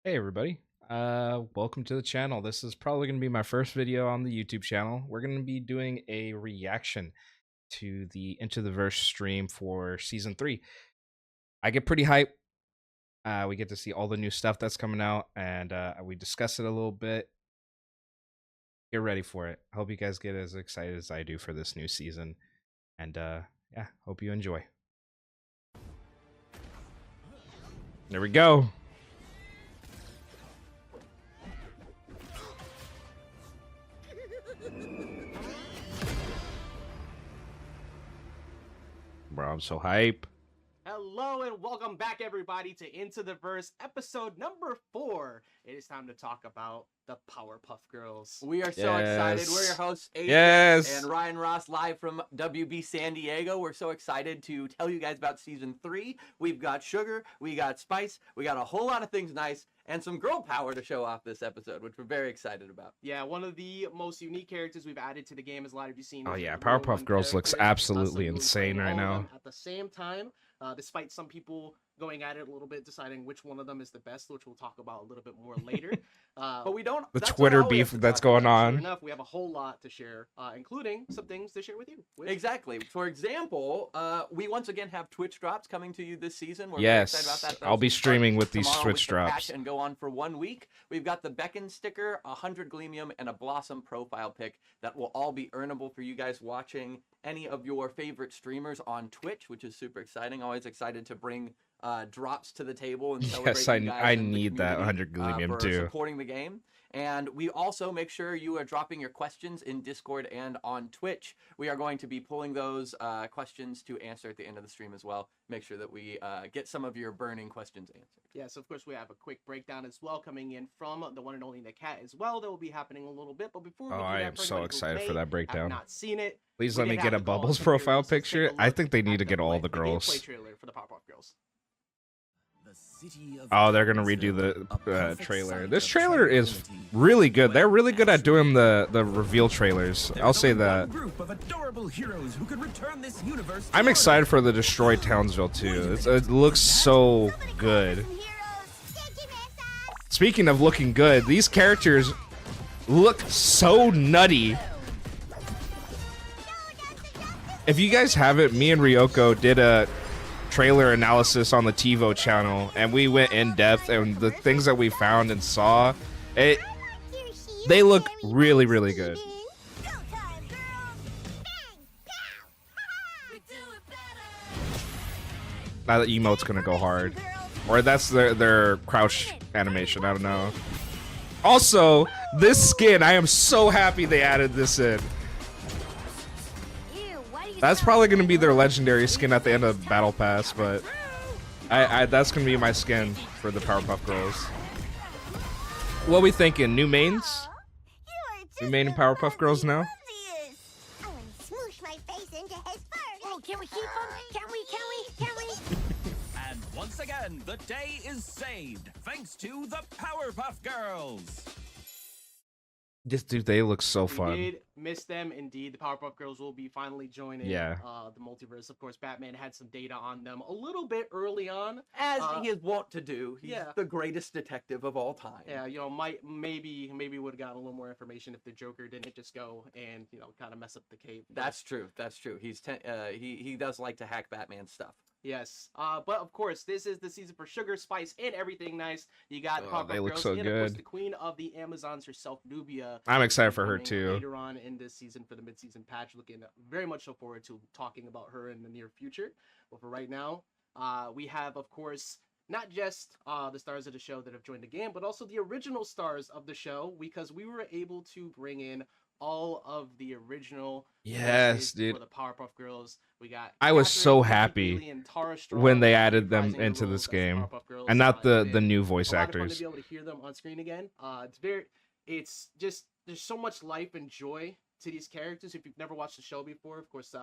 Hey everybody. Welcome to the channel. This is probably going to be my first video on the YouTube channel. We're going to be doing a reaction to the Into the Verse stream for season 3. I get pretty hyped. We get to see all the new stuff that's coming out and we discuss it a little bit. Get ready for it. I hope you guys get as excited as I do for this new season. And yeah, hope you enjoy. There we go. Bro, I'm so hype. Hello and welcome back, everybody, to Into the Verse, episode number 4. It is time to talk about the Powerpuff Girls. We are so excited. We're your hosts, AJ and Ryan Ross, live from WB San Diego. We're so excited to tell you guys about season 3. We've got Sugar, we got Spice, we got a whole lot of things nice, and some girl power to show off this episode, which we're very excited about. Yeah, one of the most unique characters we've added to the game, as a lot of you seen. Oh yeah, Powerpuff Girls looks absolutely insane right now. At the same time, despite some people going at it a little bit, deciding which one of them is the best, which we'll talk about a little bit more later. But we don't. The Twitter beef that's going on. Sure enough, we have a whole lot to share, including some things to share with you. Exactly. For example, we once again have Twitch drops coming to you this season. We're very excited about that. I'll be streaming with these Twitch drops and go on for 1 week. We've got the Beacon sticker, 100 Gleamium, and a Blossom profile pic that will all be earnable for you guys watching any of your favorite streamers on Twitch, which is super exciting. Always excited to bring drops to the table and celebrate. Yes, you guys I and need that 100 Gleamium for too. Supporting the game. And we also make sure you are dropping your questions in Discord and on Twitch. We are going to be pulling those questions to answer at the end of the stream as well. Make sure that we get some of your burning questions answered. Yes, of course, we have a quick breakdown as well coming in from the one and only Nick Cat as well. That will be happening a little bit. But before we do that, I am so excited for that breakdown. Not seen it. Please let me get a Bubbles profile picture. I think they need to get all the girls. Gameplay trailer for the Powerpuff Girls. Oh, they're gonna redo the trailer. This trailer is really good. They're really good at doing the reveal trailers. I'll say that. I'm excited for the Destroyed Townsville too. It looks so good. Speaking of looking good, these characters look so nutty. If you guys haven't, me and Ryoko did a trailer analysis on the TiVo channel, and we went in depth, and the things that we found and saw, they look really, really good. Now that emote's gonna go hard, or that's their crouch animation. I don't know. Also, this skin, I am so happy they added this in. That's probably gonna be their legendary skin at the end of Battle Pass, but that's gonna be my skin for the Powerpuff Girls. What we thinking? New mains? New main in Powerpuff Girls now? Can we keep him? Can we? And once again, the day is saved thanks to the Powerpuff Girls. This dude, they look so fun. We did miss them indeed. The Powerpuff Girls will be finally joining the multiverse. Of course, Batman had some data on them a little bit early on, as he is wont to do. He's the greatest detective of all time. Yeah, you know, maybe would have gotten a little more information if the Joker didn't just go and kind of mess up the cape. That's true. That's true. He does like to hack Batman stuff. Yes, but of course, this is the season for Sugar, Spice, and everything nice. You got Powerpuff they look Girls, so and good. of course, the queen of the Amazons herself, Nubia. I'm excited for her too. Later on in this season for the mid-season patch, looking very much so forward to talking about her in the near future. But for right now, we have, of course, not just the stars of the show that have joined the game, but also the original stars of the show, because we were able to bring in all of the original dude, for the Powerpuff Girls. We got I was so happy when they added them into this game, and not the new voice actors. To be able to hear them on screen again. It's just there's so much life and joy to these characters. If you've never watched the show before, of course,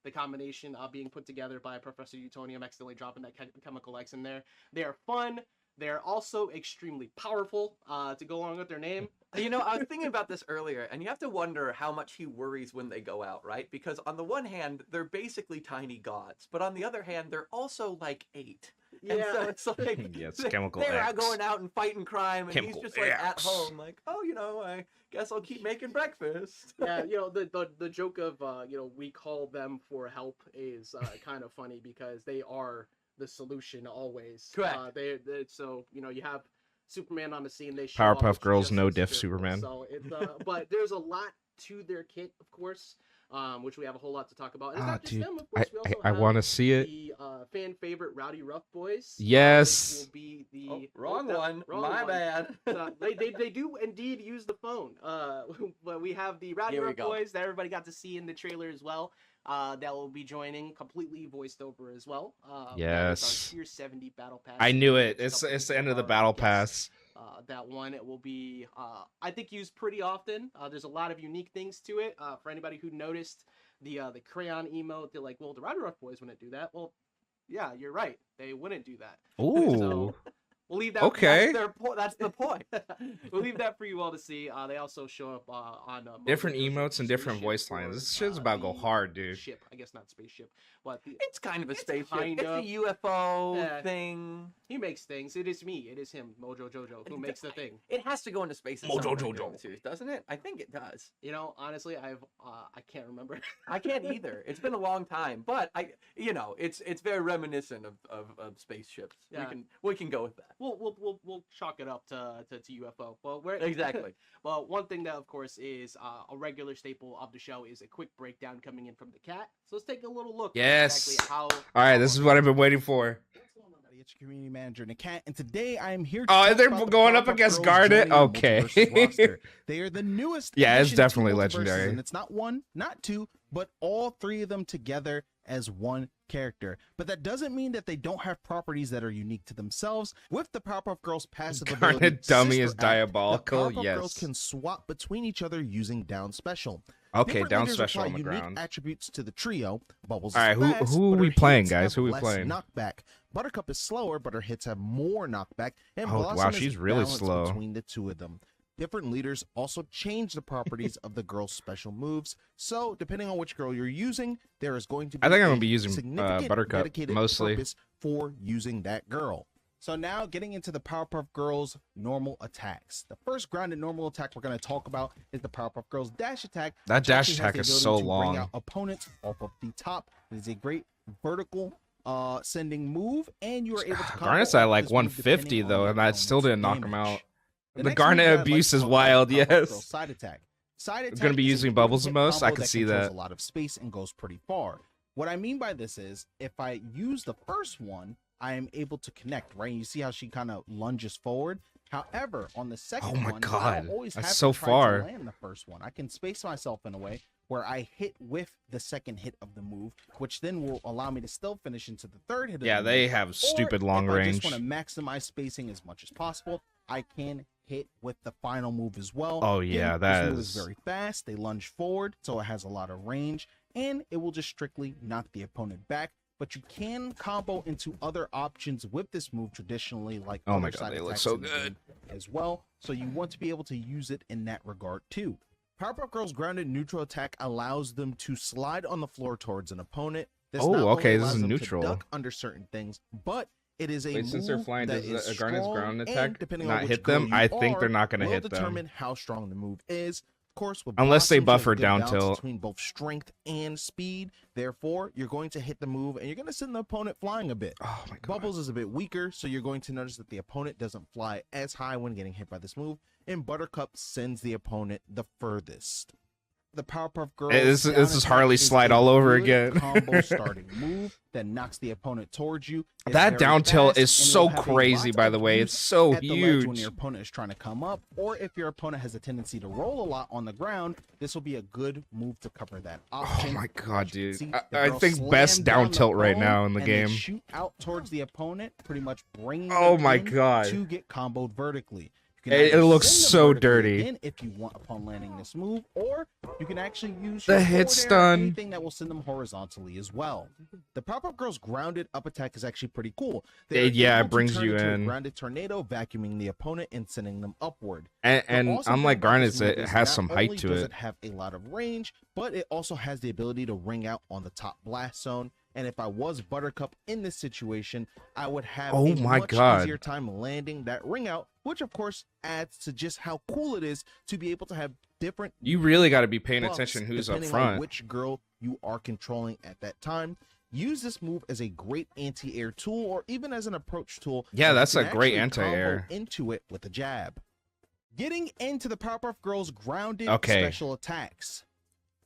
the combination being put together by Professor Utonium, accidentally dropping that chemical X in there. They are fun. They're also extremely powerful to go along with their name. You know, I was thinking about this earlier, and you have to wonder how much he worries when they go out, right? Because on the one hand, they're basically tiny gods, but on the other hand, they're also like 8. And Yeah. so it's like Yeah, it's Chemical they're X. going out and fighting crime, and Chemical he's just like at X. home, like, oh, I guess I'll keep making breakfast. Yeah, the joke of we call them for help is kind of funny because they are the solution always. Correct. So you have Superman on the scene. They show up, Powerpuff which is Girls, just no as diff fearful. Superman. So it's but there's a lot to their kit, of course, which we have a whole lot to talk about. And it's not just Dude, them, of course. We also I have want to see it. the fan favorite Rowdy Rough Boys. Yes. Will be the Oh, wrong one. wrong My one. bad. They do indeed use the phone. But we have the Rowdy Here we Rough go. Boys that everybody got to see in the trailer as well. That will be joining, completely voiced over as well. That is Yes. our Tier 70 Battle Pass. I knew it. It's It's a the end of the couple battle of our pass. guests. That one, it will be, I think, used pretty often. There's a lot of unique things to it. For anybody who noticed the crayon emote, they're like, well, the Rowdy Rough Boys wouldn't do that. Well, yeah, you're right. They wouldn't do that. Ooh. So, we'll leave that. Okay. That's the point. We'll leave that for you all to see. They also show up on Different Mojo Jojo emotes and different Spaceship voice lines. for, This shit's about to go the hard, dude. Ship, I guess not spaceship, but It's kind of a It's spaceship. kind It's of. a UFO Yeah. thing. he makes things. It is me. It is him, Mojo Jojo, who makes the thing. It has to go into space. at Mojo some point Jojo. during the series, doesn't it? I think it does. Honestly, I can't remember. I can't either. It's been a long time, but it's very reminiscent of spaceships. Yeah. We can go with that. We'll chalk it up to UFO. Well, we're Exactly. Well, one thing that, of course, is a regular staple of the show is a quick breakdown coming in from the cat. So let's take a little look. Yes. At exactly how. All right, this is what I've been waiting for. What's going on, buddy? It's your community manager, Nakat, and today I am here. Oh, talk they're about the going up Powerpuff against Girls Garnet? joining the Okay. Multiverses roster. They are the newest. Yeah, it's addition to definitely Multiverses, legendary. and it's not one, not two, but all three of them together as one character. But that doesn't mean that they don't have properties that are unique to themselves. With the Powerpuff Girls passive ability, Garnet Dummy Sister is Act, diabolical. The Powerpuff Yes. Girls can swap between each other using down special. Okay, Different down leaders special apply on the unique ground. attributes to the trio. Bubbles All right, is fast, who but are we her playing, hits guys? have Who are we less playing? Knockback. Buttercup is slower, but her hits have more knockback. And Oh, Blossom wow, is she's really balanced slow. between the two of them. Different leaders also change the properties of the girl's special moves. So, depending on which girl you're using, there is going to be I think I'm a gonna be using, significant Buttercup, dedicated mostly. purpose for using that girl. So now getting into the Powerpuff Girls normal attacks. The first grounded normal attack we're going to talk about is the Powerpuff Girls dash attack. That which dash actually has attack the is ability so to long. Bring out opponents off of the top. It is a great vertical sending move, and you are able to combo Garnet's at off like this move 150 depending on though, your and that still didn't opponent's knock him out. damage. The next Garnet move that I'd like abuse to is talk about wild, Powerpuff Girls yes. Side attack. Side attack gonna be is a using quick bubbles the hit most? I combo could that see controls that. a lot of space and goes pretty far. What I mean by this is, if I use the first one, I am able to connect, right? You see how she kind of lunges forward. However, on the second Oh my one, I God, don't always that's have so to try far. to land the first one. I can space myself in a way where I hit with the second hit of the move, which then will allow me to still finish into the third hit. Yeah, of the they move. have Or stupid long if I range. just want to maximize spacing as much as possible, I can hit with the final move as well. Oh yeah, Again, that this move is. very fast. They lunge forward, so it has a lot of range, and it will just strictly knock the opponent back. But you can combo into other options with this move traditionally, like Oh my other God, side they look attacks so in the good. game as well. So you want to be able to use it in that regard too. Powerpuff Girls grounded neutral attack allows them to slide on the floor towards an opponent. This Oh, not only okay, this allows is them to neutral. duck under certain things, but it is a Wait, move since they're flying, that does is Garnet's strong, ground and attack depending not on which hit girl them? you I think they're are, not gonna will hit them. determine how strong the move is. Of course, with Unless they Blossom, she has buffer good down balance tilt. between both strength and speed. Therefore, you're going to hit the move, and you're going to send the opponent flying a bit. Oh my God. Bubbles is a bit weaker, so you're going to notice that the opponent doesn't fly as high when getting hit by this move, and Buttercup sends the opponent the furthest. The Powerpuff Girls. Hey, this down is attack Harley is slide a all over good again. combo starting move that knocks the opponent towards you. It's That very down tilt fast, is and so will have a crazy, lot by of the way. use It's so at the ledge when huge. your opponent is trying to come up, or if your opponent has a tendency to roll a lot on the ground, this will be a good move to cover that Oh option. my God, As you can dude. see, I the girl think slam best down the tilt right phone now in the and then game. shoot out towards the opponent, pretty much bringing Oh them my in God. to get comboed vertically. You can It either looks send them so vertically dirty. again if you want upon landing this move, or you can actually use The your hit forward air, stun. anything that will send them horizontally as well. The Powerpuff Girls grounded up attack is actually pretty cool. They're Yeah, able it to brings turn you into a in. grounded tornado, vacuuming the opponent and sending them upward. And, The and awesome unlike thing about Garnet's, this move it is has not some height only to does it. have a lot of range, but it also has the ability to ring out on the top blast zone. And if I was Buttercup in this situation, I would have Oh a my much God. easier time landing that ring out, which of course adds to just how cool it is to be able to have different You really got to be paying buffs attention who's up depending on front. which girl you are controlling at that time. Use this move as a great anti-air tool or even as an approach tool. Yeah, so you that's can a great actually combo anti-air. into it with a jab. Getting into the Powerpuff Girls grounded Okay. special attacks.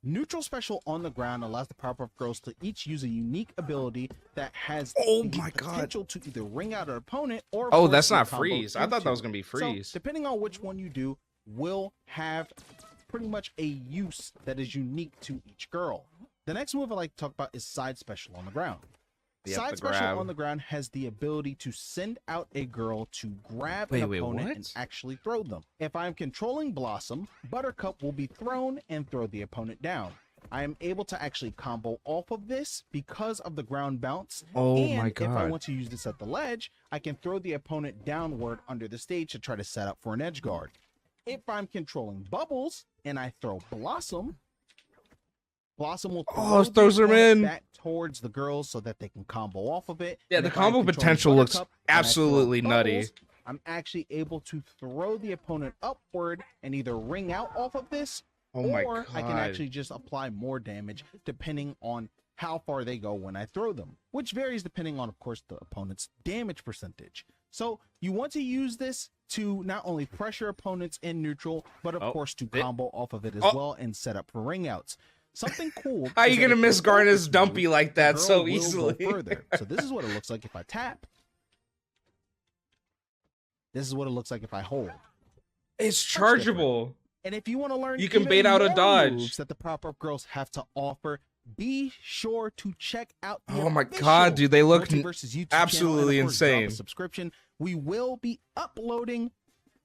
Neutral special on the ground allows the Powerpuff Girls to each use a unique ability that has Oh the my God. potential to either ring out an opponent or Oh, force that's you to not combo freeze. I thought that was into. going to be So, freeze. depending on which one you do, will have pretty much a use that is unique to each girl. The next move I like to talk about is side special on the ground. Yep, Side the special grab. on the ground has the ability to send out a girl to grab Wait, an wait, opponent what? and actually throw them. If I'm controlling Blossom, Buttercup will be thrown and throw the opponent down. I am able to actually combo off of this because of the ground bounce. Oh and my if I God. want to use this at the ledge, I can throw the opponent downward under the stage to try to set up for an edge guard. If I'm controlling Bubbles and I throw Blossom, Blossom will Oh, the throws them opponent in. back towards the girls so that they can combo off of it. Yeah, And the if I'm combo controlling potential looks Buttercup and I throw absolutely nutty. Bubbles, I'm actually able to throw the opponent upward and either ring out off of this, Oh my or I can God. actually just apply more damage depending on how far they go when I throw them, which varies depending on, of course, the opponent's damage percentage. So you want to use this to not only pressure opponents in neutral, but of Oh, course to it- combo off of it as Oh. well and set up for ring outs. Something cool. How is you that gonna if you miss hold Garnet's this dumpy move, like the that girl so will go easily? further. So this is what it looks like if I tap. This is what it looks like if I hold. It's chargeable. And if you want to learn You can even bait out a more dodge. moves that the Powerpuff Girls have to offer, be sure to check out the Oh my official God, dude, they look Multiverses YouTube absolutely channel and, of course, drop a insane. subscription. We will be uploading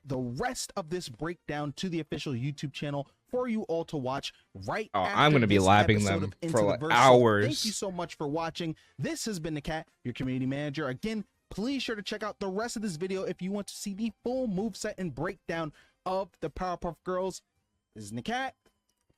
the rest of this breakdown to the official YouTube channel for you all to watch right Oh, after I'm gonna be this labbing episode them of Into for, the like, Verse. So hours. thank you so much for watching. This has been the Cat, your community manager. Again, please sure to check out the rest of this video if you want to see the full moveset and breakdown of the Powerpuff Girls. This is the Cat,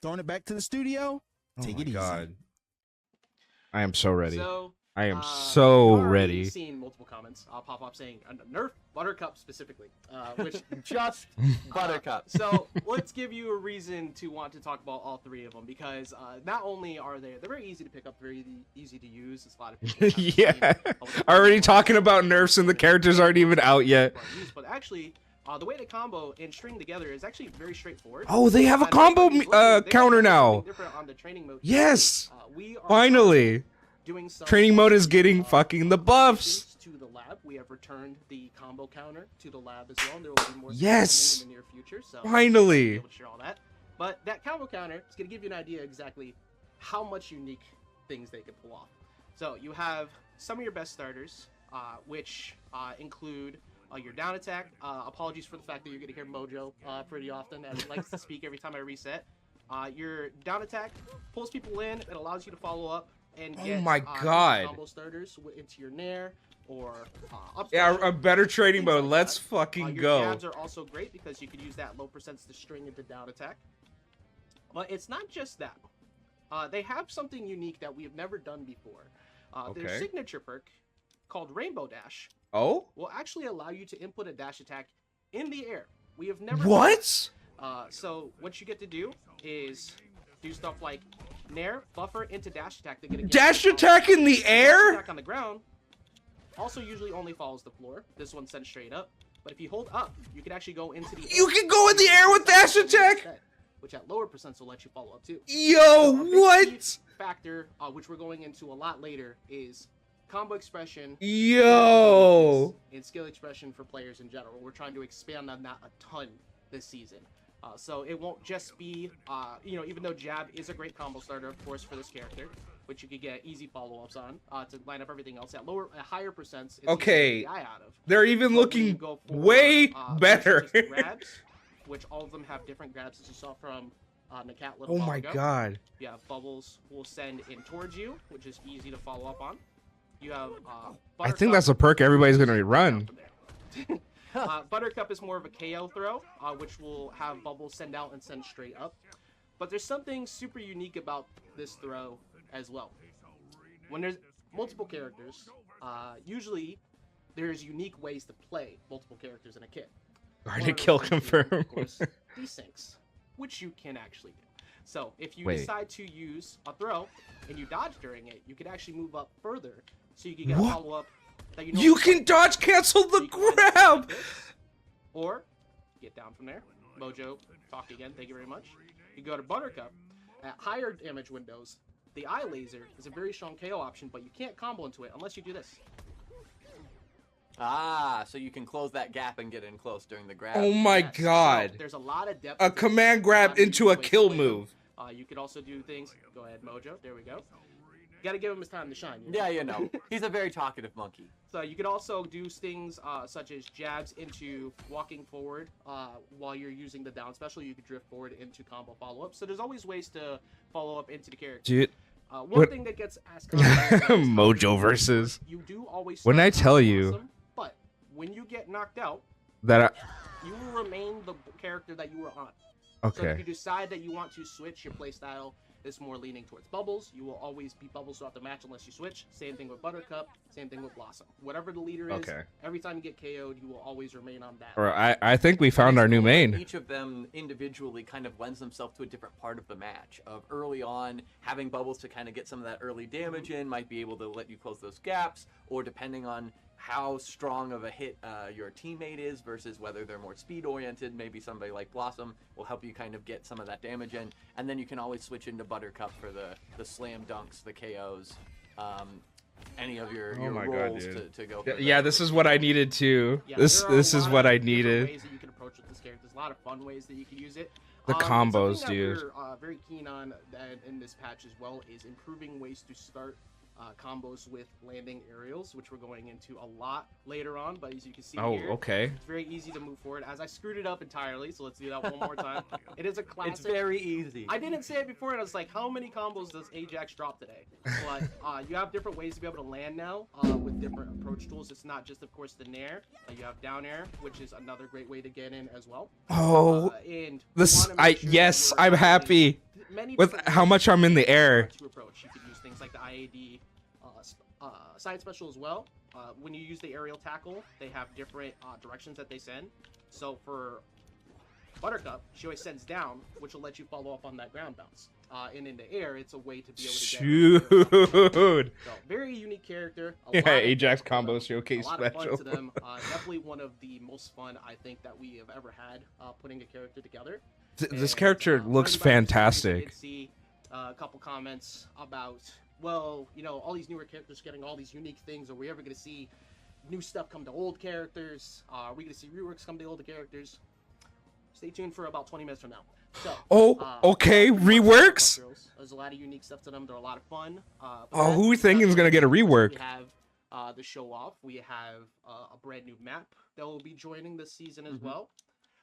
throwing it back to the studio. Take it easy. I am so ready. So, I am you've so already ready. Seen multiple comments pop up saying Nerf Buttercup specifically, which Just Buttercup. So let's give you a reason to want to talk about all three of them because not only are they're very easy to pick up, very easy to use. It's a lot of people have Yeah. seen a lot of Already people talking about nerfs and the characters aren't even out yet. But actually, the way to combo and string together is actually very straightforward. Oh, they have a combo counter now. Different on the training mode. Yes. We are Finally. doing some Training mode is getting fucking the buffs. to the lab. We have returned the combo counter to the lab as well. And there will be more Yes. in the near future. So Finally. we'll be able to share all that. But that combo counter is going to give you an idea exactly how much unique things they can pull off. So you have some of your best starters, which include your down attack. Apologies for the fact that you're going to hear Mojo pretty often, as he likes to speak every time I reset. Your down attack pulls people in. It allows you to follow up and Oh get my easy God. combo starters into your nair or up Yeah, special, a better training things mode. like Let's that. fucking Your go. jabs are also great because you could use that low percents to string into down attack. But it's not just that. They have something unique that we have never done before. Their Okay. signature perk, called Rainbow Dash, Oh? will actually allow you to input a dash attack in the air. We have never done What? that. So what you get to do is do stuff like nair, buffer into dash attack. They're gonna get Dash attack in the Dash air? attack on the ground also usually only follows the floor. This one sends straight up. But if you hold up, you can actually go into the You can go in the air with dash attack? instead, which at lower percents will let you follow up too. Yo, So a big key what? factor, which we're going into a lot later, is combo expression. Yo. And skill expression for players in general. We're trying to expand on that a ton this season. So it won't just be, even though Jab is a great combo starter, of course, for this character, which you could get easy follow-ups on to line up everything else at higher percents. It's Okay. easy to get the eye out of. They're even But when you looking go for, way things better. such as grabs, which all of them have different grabs, as you saw from Nakat little Oh while my ago. god. You have Bubbles will send in towards you, which is easy to follow up on. You have I think that's a perk everybody's gonna run. Buttercup is more of a KO throw, which will have Bubbles send out and send straight up. But there's something super unique about this throw as well. When there's multiple characters, usually there's unique ways to play multiple characters in a kit. Garnet kill confirmed. Of course, desyncs, which you can actually do. So if you decide to use a throw and you dodge during it, you can actually move up further, so you can get a follow-up that you can dodge cancel the grab! Or get down from there. Mojo, talk again, thank you very much. You go to Buttercup. At higher damage windows, the eye laser is a very strong KO option, but you can't combo into it unless you do this. Ah, so you can close that gap and get in close during the grab. Oh my god. So there's a lot of depth. A command grab into a kill move. You could also do things. Go ahead, Mojo. There we go. You gotta give him his time to shine. Yeah, you know. He's a very talkative monkey. So you could also do things such as jabs into walking forward while you're using the down special. You could drift forward into combo follow-up. So there's always ways to follow up into the character. Dude. One thing that gets asked Mojo versus. You do always. When I tell you. Awesome, but when you get knocked out, that you will remain the character that you were on. Okay. So if you decide that you want to switch, your playstyle is more leaning towards Bubbles. You will always be Bubbles throughout the match unless you switch. Same thing with Buttercup. Same thing with Blossom. Whatever the leader is, every time you get KO'd, you will always remain on that. Or I think we found our new main. Each of them individually kind of lends themselves to a different part of the match. Of early on, having Bubbles to kind of get some of that early damage in might be able to let you close those gaps, or depending on how strong of a hit your teammate is versus whether they're more speed oriented, maybe somebody like Blossom will help you kind of get some of that damage in, and then you can always switch into Buttercup for the slam dunks, the KOs, any of your rolls to go for yeah, this is what I needed to. Yeah, this is what I needed. Ways that you can approach with this character. There's a lot of fun ways that you can use it. The combos, dude. We're very keen on in this patch as well is improving ways to start combos with landing aerials, which we're going into a lot later on, but as you can see here, it's very easy to move forward. As I screwed it up entirely, so let's do that one more time. It is a classic. It's very easy. I didn't say it before, and I was like, how many combos does Ajax drop today? But you have different ways to be able to land now with different approach tools. It's not just, of course, the nair. You have down air, which is another great way to get in as well. And this, I'm happy with how much I'm in the air. To approach, you could use things like the IAD side special as well. When you use the aerial tackle, they have different directions that they send. So for Buttercup, she always sends down, which will let you follow up on that ground bounce. And in the air, it's a way to be able to get so, very unique character. Ajax combo showcase special. A lot special. of fun to them. Definitely one of the most fun I think that we have ever had putting a character together. This character looks fantastic. I did see a couple comments about, well, you know, all these newer characters getting all these unique things. Are we ever going to see new stuff come to old characters? Are we going to see reworks come to older characters? Stay tuned for about 20 minutes from now. So, okay, reworks? There's a lot of unique stuff to them. They're a lot of fun. Who we thinking is going to get a rework? We have the show off. We have a brand new map that will be joining this season as well.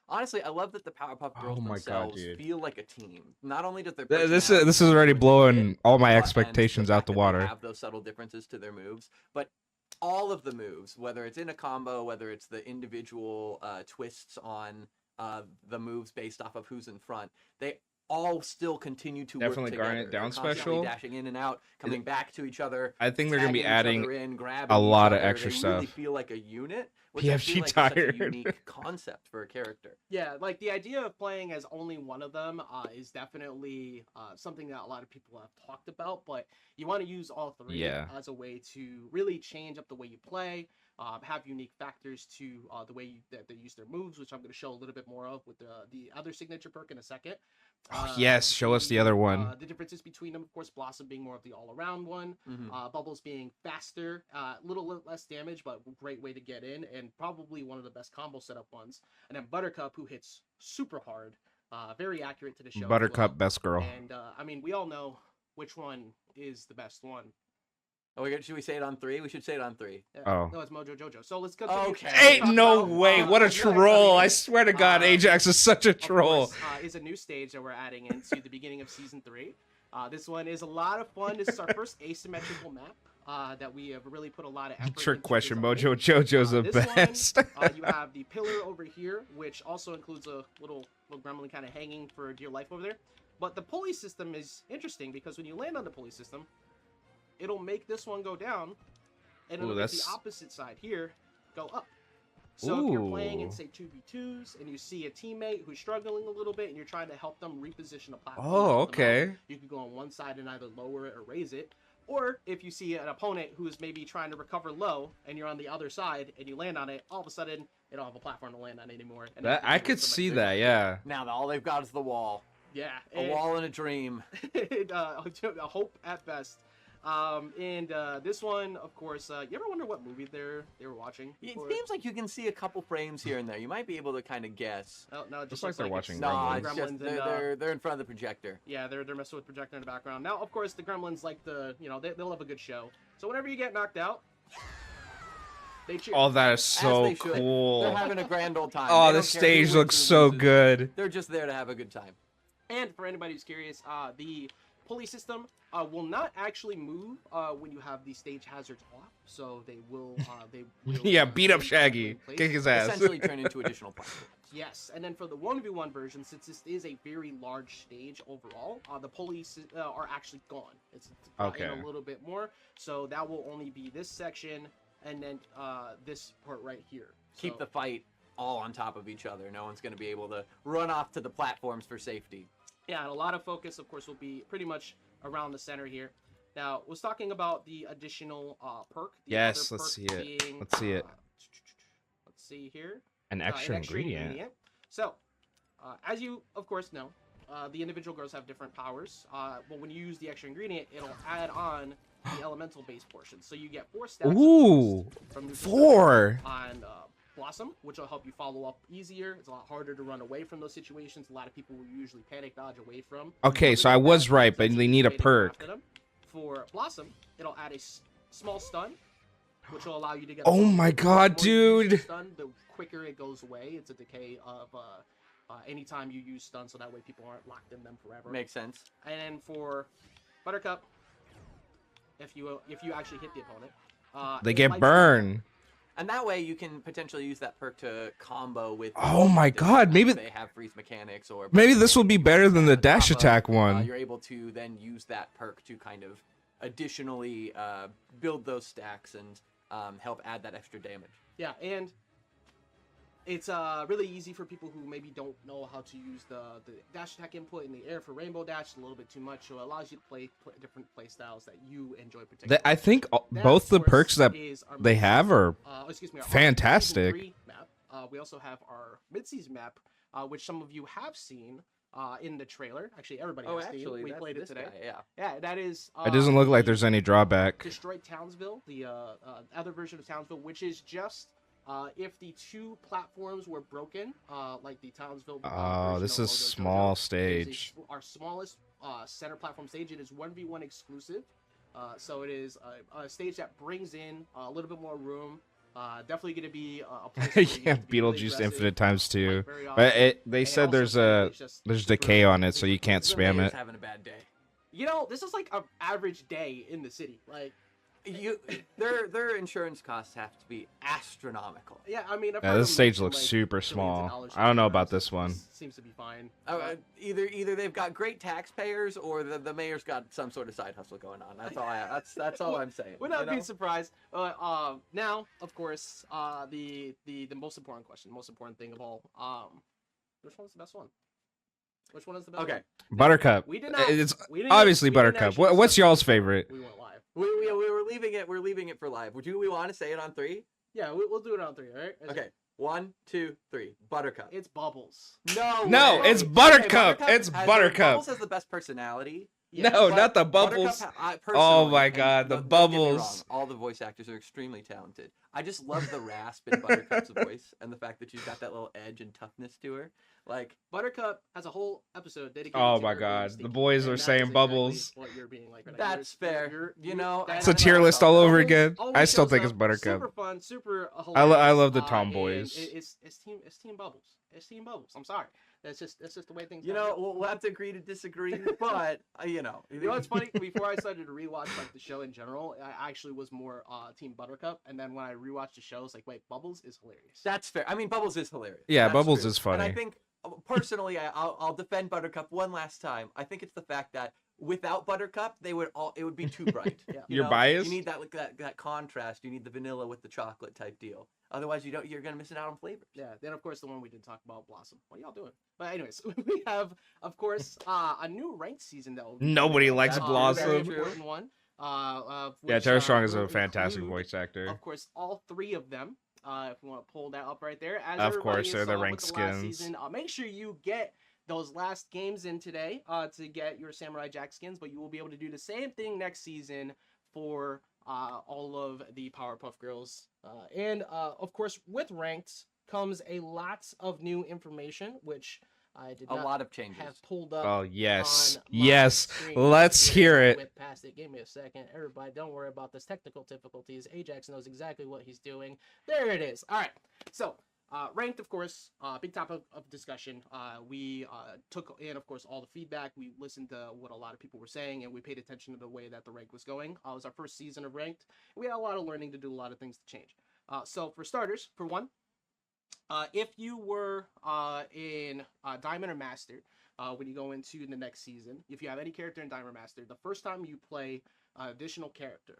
Honestly, I love that the Powerpuff Girls themselves feel like a team. Not only does their this is already blowing all my expectations out the water. Have those subtle differences to their moves, but all of the moves, whether it's in a combo, whether it's the individual twists on the moves based off of who's in front, they all still continue to work together. Garnet down special, dashing in and out, coming back to each other. I think they're going to be adding a lot of extra stuff. They really feel like a unit. Which PFG I feel like tired. Is such a unique concept for a character. Yeah, like the idea of playing as only one of them is definitely something that a lot of people have talked about, but you want to use all three as a way to really change up the way you play, have unique factors to the way that they use their moves, which I'm going to show a little bit more of with the other signature perk in a second. Yes, show us the other one. The differences between them, of course, Blossom being more of the all-around one, Bubbles being faster, a little less damage, but great way to get in, and probably one of the best combo setup ones. And then Buttercup, who hits super hard, very accurate to the show. Buttercup, best girl. And I mean, we all know which one is the best one. Oh, should we say it on 3? We should say it on 3. No, it's Mojo Jojo. So let's go. Okay. Ain't no way. What a troll. I swear to God, Ajax is such a troll. Of course, is a new stage that we're adding into the beginning of Season 3. This one is a lot of fun. This is our first asymmetrical map that we have really put a lot of effort into. Trick question, Mojo Jojo's the best. You have the pillar over here, which also includes a little gremlin kind of hanging for dear life over there. But the pulley system is interesting because when you land on the pulley system, it'll make this one go down, and it'll make the opposite side here go up. So if you're playing in, say, 2v2s, and you see a teammate who's struggling a little bit, and you're trying to help them reposition a platform. Oh, okay. You can go on one side and either lower it or raise it. Or if you see an opponent who's maybe trying to recover low, and you're on the other side, and you land on it, all of a sudden, they don't have a platform to land on anymore. And I could see that, yeah. Now all they've got is the wall. Yeah. A wall and a dream. A hope at best. This one, of course, you ever wonder what movie they were watching? It seems like you can see a couple frames here and there. You might be able to kind of guess. Oh, no, it just looks like they're watching No, Gremlins. it's just they're in front of the projector. Yeah, they're messing with projector in the background. Now, of course, the Gremlins like they'll have a good show. So whenever you get knocked out, they cheer. Oh, that is so As they should. cool. They're having a grand old time. Oh, They the don't care who stage wins looks or so loses. good. They're just there to have a good time. And for anybody who's curious, the pulley system will not actually move when you have the stage hazards off. So they will. Yeah, beat up Shaggy. Kick his ass. Essentially turn into additional platforms. Yes, and then for the 1v1 version, since this is a very large stage overall, the pulleys are actually gone. It's okay. In a little bit more, so that will only be this section, and then this part right here. Keep the fight all on top of each other. No one's going to be able to run off to the platforms for safety. Yeah, and a lot of focus, of course, will be pretty much around the center here. Now, was talking about the additional perk. Yes, let's see it. Let's see it. Let's see here. An extra ingredient. So, as you, of course, know, the individual girls have different powers. But when you use the extra ingredient, it'll add on the elemental-based portion. So you get 4 stats. Ooh, from 4 on Blossom, which will help you follow up easier. It's a lot harder to run away from those situations. A lot of people will usually panic dodge away from. Okay, so I was right, but they need a perk. For Blossom, it'll add a small stun, which will allow you to get. Oh my god, dude! Stun, the quicker it goes away. It's a decay of anytime you use stun, so that way people aren't locked in them forever. Makes sense. And then for Buttercup, if you actually hit the opponent, they get burned. And that way you can potentially use that perk to combo with. Oh my god, maybe they have freeze mechanics or. Maybe this will be better than the dash attack one. You're able to then use that perk to kind of additionally build those stacks and help add that extra damage. Yeah, and it's really easy for people who maybe don't know how to use the dash attack input in the air for Rainbow Dash. A little bit too much, so it allows you to play different play styles that you enjoy particularly. I think both the perks that they have are fantastic. Map. We also have our mid-season map, which some of you have seen in the trailer. Actually, everybody has seen. We played it today. Yeah, that is. It doesn't look like there's any drawback. Destroyed Townsville, the other version of Townsville, which is just. If the 2 platforms were broken, like the Townsville. Oh, this is small stage. Our smallest center platform stage. It is 1v1 exclusive, so it is a stage that brings in a little bit more room. Definitely going to be a place. Yeah, Beetlejuice Infinite times 2. But they said there's decay on it, so you can't spam it. Having a bad day. You know, this is like an average day in the city. Like. Their insurance costs have to be astronomical. Yeah, I mean, yeah, this stage looks super small. I don't know about this one. Seems to be fine. Either they've got great taxpayers or the mayor's got some sort of side hustle going on. That's all. That's all I'm saying. We're not being surprised. Now, of course, the most important question, most important thing of all. Which one's the best one? Which one is the best? Okay, one? Buttercup. We did not. It's obviously Buttercup. What's y'all's favorite? We went live. We were leaving it. We're leaving it for live. Do we want to say it on 3? Yeah, we'll do it on 3. All right. Okay. 1, 2, 3. Buttercup. It's Bubbles. No, it's Buttercup. It's Buttercup. Bubbles has the best personality. Yeah, no, not the Bubbles. Oh my god, the Bubbles. All the voice actors are extremely talented. I just love the rasp in Buttercup's voice and the fact that she's got that little edge and toughness to her. Like Buttercup has a whole episode dedicated. Oh to my her god, being the boys are saying exactly Bubbles. what you're being like right That's fair. You know, It's a tier list all over again. I still think it's Buttercup. Super fun, super I hilarious. love the tomboys. It's Team Bubbles. It's Team Bubbles. I'm sorry. That's just the way things. You know, we'll have to agree to disagree, but you know. You know what's funny? Before I started to rewatch like the show in general, I actually was more Team Buttercup, and then when I rewatched the show, I was like, wait, Bubbles is hilarious. That's fair. I mean, Bubbles is hilarious. Yeah, That's Bubbles true. is funny. And I think personally, I'll defend Buttercup one last time. I think it's the fact that without Buttercup, it would be too bright. Yeah. You You're know, biased? You need that contrast. You need the vanilla with the chocolate type deal. Otherwise, you're gonna miss out on flavors. Yeah, then of course the one we didn't talk about, Blossom. What y'all doing? But anyways, we have of course a new ranked season that will be Nobody coming out. likes That's Blossom. Very true. important one. Yeah, Which, Tara Strong is will a fantastic include, voice actor. Of course, all 3 of them. If we want to pull that up right there, as Of everybody course, they're the saw ranked with the last skins. season, make sure you get those last games in today to get your Samurai Jack skins, but you will be able to do the same thing next season for all of the Powerpuff Girls. And of course, with ranked comes a lot of new information, which I did A not lot of changes. have pulled up. Oh, yes. on my Yes. screen. Let's Here, hear I'll it. whip past it. Give me a second. Everybody, don't worry about this technical difficulties. Ajax knows exactly what he's doing. There it is. All right. So, ranked, of course, big topic of discussion. We took in, of course, all the feedback. We listened to what a lot of people were saying, and we paid attention to the way that the rank was going. It was our first season of ranked. We had a lot of learning to do, a lot of things to change. So, for starters, for one, if you were in Diamond or Master, when you go into the next season, if you have any character in Diamond or Master, the first time you play an additional character,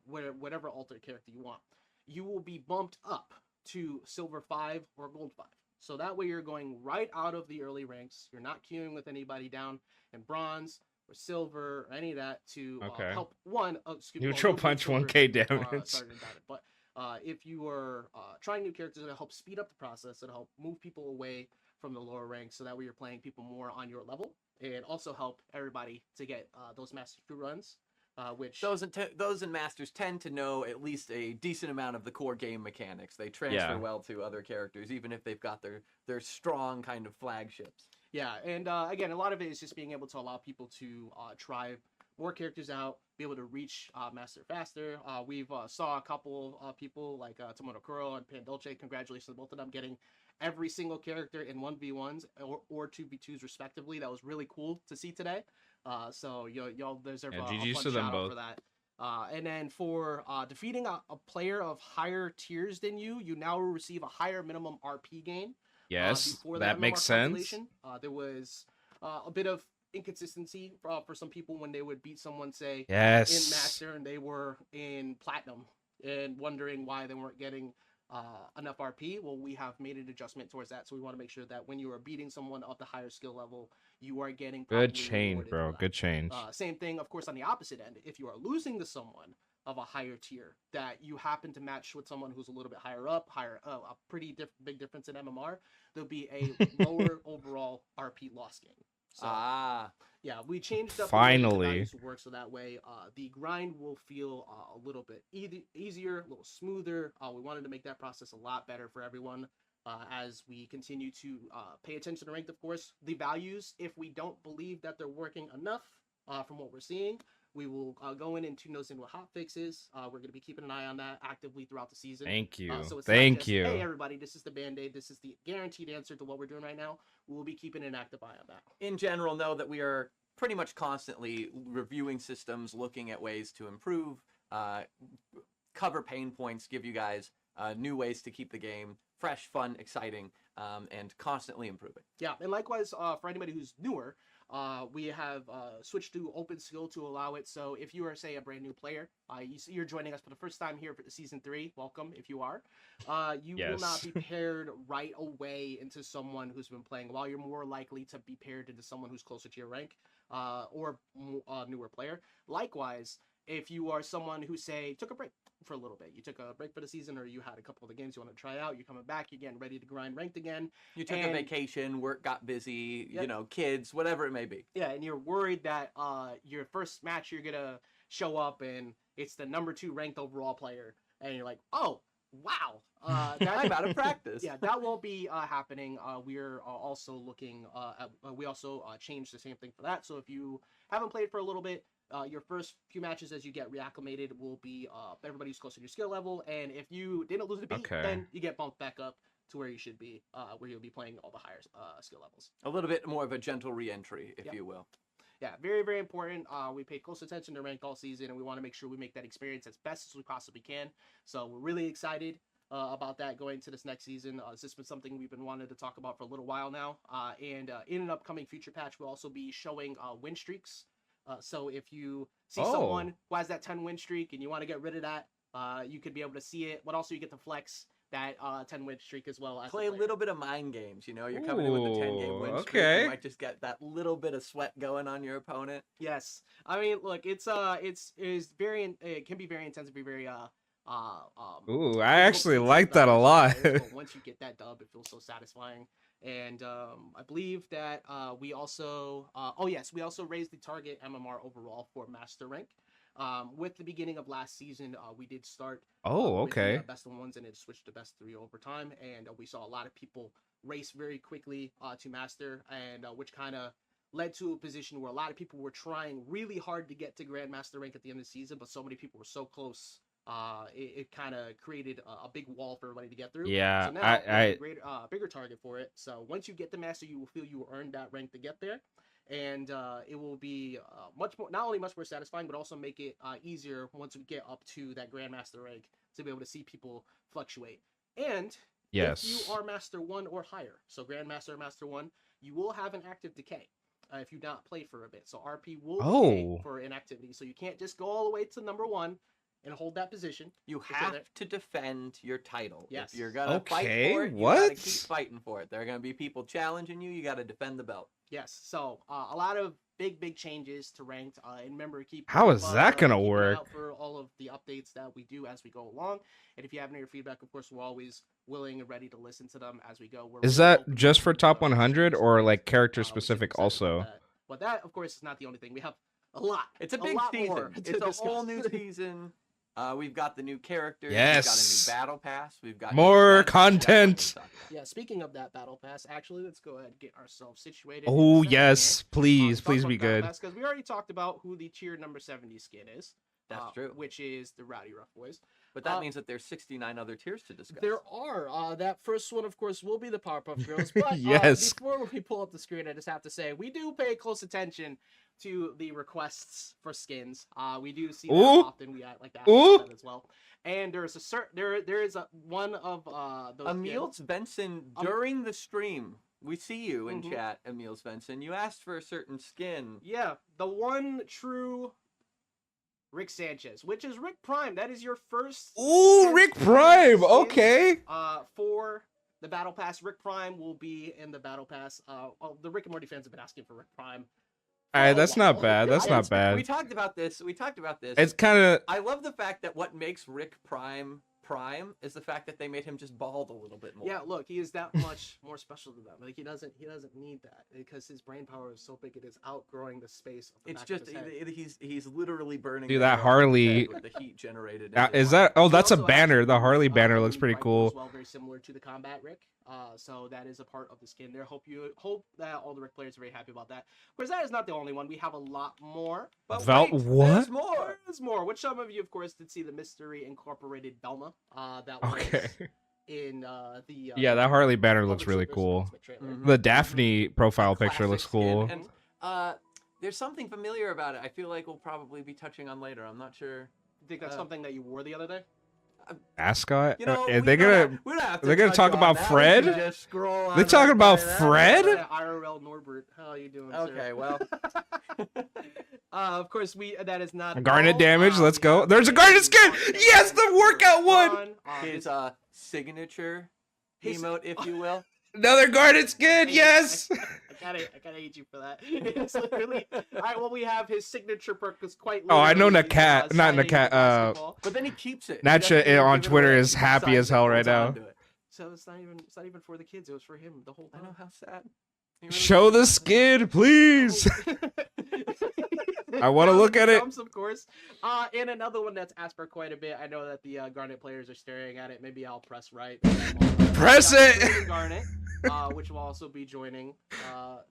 whatever alternate character you want, you will be bumped up to Silver 5 or Gold 5. So that way you're going right out of the early ranks. You're not queuing with anybody down in Bronze or Silver or any of that to Okay. help one. Neutral punch, 1K damage. Started in Diamond, but if you are trying new characters, it'll help speed up the process. It'll help move people away from the lower ranks, so that way you're playing people more on your level, and also help everybody to get those Master 2 runs. Which Those in Masters tend to know at least a decent amount of the core game mechanics. They transfer well to other characters, even if they've got their strong kind of flagships. Yeah, and again, a lot of it is just being able to allow people to try more characters out, be able to reach Master faster. We've saw a couple people like Tomoto Kuro and Pandolce. Congratulations to both of them getting every single character in 1v1s or 2v2s respectively. That was really cool to see today. So y'all deserve a GG's fun to them shout out both. for that. And then for defeating a player of higher tiers than you, you now will receive a higher minimum RP gain. Yes, Before that MMR makes sense. calculation, there was a bit of inconsistency for some people when they would beat someone, say, in Yes. Master and they were in Platinum, and wondering why they weren't getting enough RP. Well, we have made an adjustment towards that, so we want to make sure that when you are beating someone of the higher skill level, you are getting Good properly change, rewarded bro. for that. Good change. Same thing, of course, on the opposite end. If you are losing to someone of a higher tier that you happen to match with someone who's a little bit higher up, a pretty big difference in MMR, there'll be a lower overall RP loss gain. So, yeah, we changed up Finally. the way the values work, so that way the grind will feel a little bit easier, a little smoother. We wanted to make that process a lot better for everyone. As we continue to pay attention to ranked, of course, the values, if we don't believe that they're working enough from what we're seeing, we will go in and tune those in with hot fixes. We're going to be keeping an eye on that actively throughout the season. Thank you. So it's Thank not just, you. hey, everybody, this is the Band-Aid. This is the guaranteed answer to what we're doing right now. We will be keeping an active eye on that. In general, know that we are pretty much constantly reviewing systems, looking at ways to improve, cover pain points, give you guys new ways to keep the game fresh, fun, exciting, and constantly improving. Yeah, and likewise, for anybody who's newer, we have switched to open skill to allow it. So if you are, say, a brand new player, you're joining us for the first time here for season 3, welcome if you are. You will not be paired right away into someone who's been playing, while you're more likely to be paired into someone who's closer to your rank or a newer player. Likewise, if you are someone who, say, took a break for a little bit, you took a break for the season, or you had a couple of the games you want to try out, you're coming back, you're getting ready to grind ranked again. You took a vacation, work got busy, you know, kids, whatever it may be. Yeah, and you're worried that your first match you're gonna show up and it's the number 2 ranked overall player, and you're like, oh, wow. I'm out of practice. Yeah, that won't be happening. We're also looking at, we also changed the same thing for that. So if you haven't played for a little bit, your first few matches as you get reacclimated will be everybody's close to your skill level, and if you didn't lose a beat, then you get bumped back up to where you should be, where you'll be playing all the higher skill levels. A little bit more of a gentle re-entry, if you will. Yeah, very, very important. We pay close attention to rank all season, and we want to make sure we make that experience as best as we possibly can. So we're really excited about that going to this next season. This has been something we've been wanting to talk about for a little while now. And in an upcoming future patch, we'll also be showing win streaks So if you see Oh. someone who has that 10 win streak and you want to get rid of that, you could be able to see it. But also you get to flex that 10 win streak as well. As Play a player. little bit of mind games. You know, you're coming in with a 10-game win streak. Okay. You might just get that little bit of sweat going on your opponent. Yes, I mean, look, it's very it can be very intense, and be very Ooh, I actually difficult to like keep that a up lot. with players, but once you get that dub, it feels so satisfying. And I believe that we also we also raised the target MMR overall for Master Rank. With the beginning of last season, we did start Oh, with the, okay. best of ones, and it switched to best 3 over time, and we saw a lot of people race very quickly to Master, and which kind of led to a position where a lot of people were trying really hard to get to Grandmaster rank at the end of the season, but so many people were so close. It kind of created a big wall for everybody to get through. Yeah, so now we have a greater, bigger target for it. So once you get the Master, you will feel you earned that rank to get there, and it will be much more, not only much more satisfying, but also make it easier once we get up to that Grandmaster rank to be able to see people fluctuate. And Yes. if you are Master 1 or higher, so Grandmaster or Master 1, you will have an active decay. If you not play for a bit, so RP will decay for inactivity. So you can't just go all the way to number 1 and hold that position. You have to defend your title. Yes. If you're gonna fight Okay, for it, you gotta keep fighting for it. There are gonna be people challenging you. You gotta defend the belt. Yes. So a lot of big changes to ranked. And remember, How is that gonna keep an eye work? out for all of the updates that we do as we go along. And if you have any feedback, of course, we're always willing and ready to listen to them as we go. We're Is really that open just to, for top 100 or feedback. like character We're super specific excited about also? that. But that, of course, is not the only thing. We have a lot. It's a big lot season. more to It's a whole discuss. new season. We've got the new characters. Yes. We've got a new battle pass. We've got More new events. That's what we're content. talking about. Yeah, speaking of that battle pass, actually, let's go ahead and get ourselves situated. Oh, yes. Please be good. Because we already talked about who the tier number 70 skin is. That's true. Which is the Rowdy Rough Boys. But that means that there's 69 other tiers to discuss. There are. That first one, of course, will be the Powerpuff Girls. But Yes. before we pull up the screen, I just have to say, we do pay close attention to the requests for skins. We do see that often. We like to ask about that as well. And there's a certain there is one of those Emil Svensson, during the stream, we see you in chat, Emil Svensson. You asked for a certain skin. Yeah, the one true Rick Sanchez, which is Rick Prime. That is your first. Ooh, Rick Prime. skin. Okay. For the Battle Pass, Rick Prime will be in the Battle Pass. The Rick and Morty fans have been asking for Rick Prime. All right, that's not bad. That's not We bad. talked about this. It's kind of. I love the fact that what makes Rick Prime is the fact that they made him just bald a little bit more. Yeah, look, he is that much more special to them. Like he doesn't need that because his brain power is so big it is outgrowing the space of the It's back of just his head. he's literally burning. Dude, the that air Harley- with the heat generated. Is that? Oh, He that's a also banner. has The Harley a banner looks new pretty rifle cool. as well, very similar to the Combat Rick. So that is a part of the skin there. Hope that all the Rick players are very happy about that. Of course, that is not the only one. We have a lot more. But Vel- wait, what? There's more. there's more. Which some of you, of course, did see the Mystery Incorporated Belma. That was Okay. in the Yeah, that Harley banner looks Public really Secret cool. announcement trailer. Mhm. The Daphne profile Classic picture looks skin. cool. And there's something familiar about it. I feel like we'll probably be touching on later. I'm not sure. You think that's something that you wore the other day? Ascot? You know, Are they gonna? They're gonna talk about Fred? They talking about Fred? IRL Norbert. How are you doing, sir? Okay, well, Of course, that is not Garnet all. damage. Let's We go. have There's a Garnet skin. Yes, the workout one. his signature His- emote, if you will. Another Garnet skin. Yes. I gotta hate you for that. It's literally. All right, well, we have his signature perk is quite. Oh, I know literally, Nakat, not signing Nakat, the basketball. But then he keeps it. Natcha He doesn't even on give it Twitter away. is He happy signs as it, hell holds right now. on to it. So it's not even for the kids. It was for him the whole I time. know how sad. He really Show the does. skin, please. I wanna look at it. Of course. And another one that's asked for quite a bit. I know that the Garnet players are staring at it. Maybe I'll press right. Press We got it. Jordan Garnet, which will also be joining.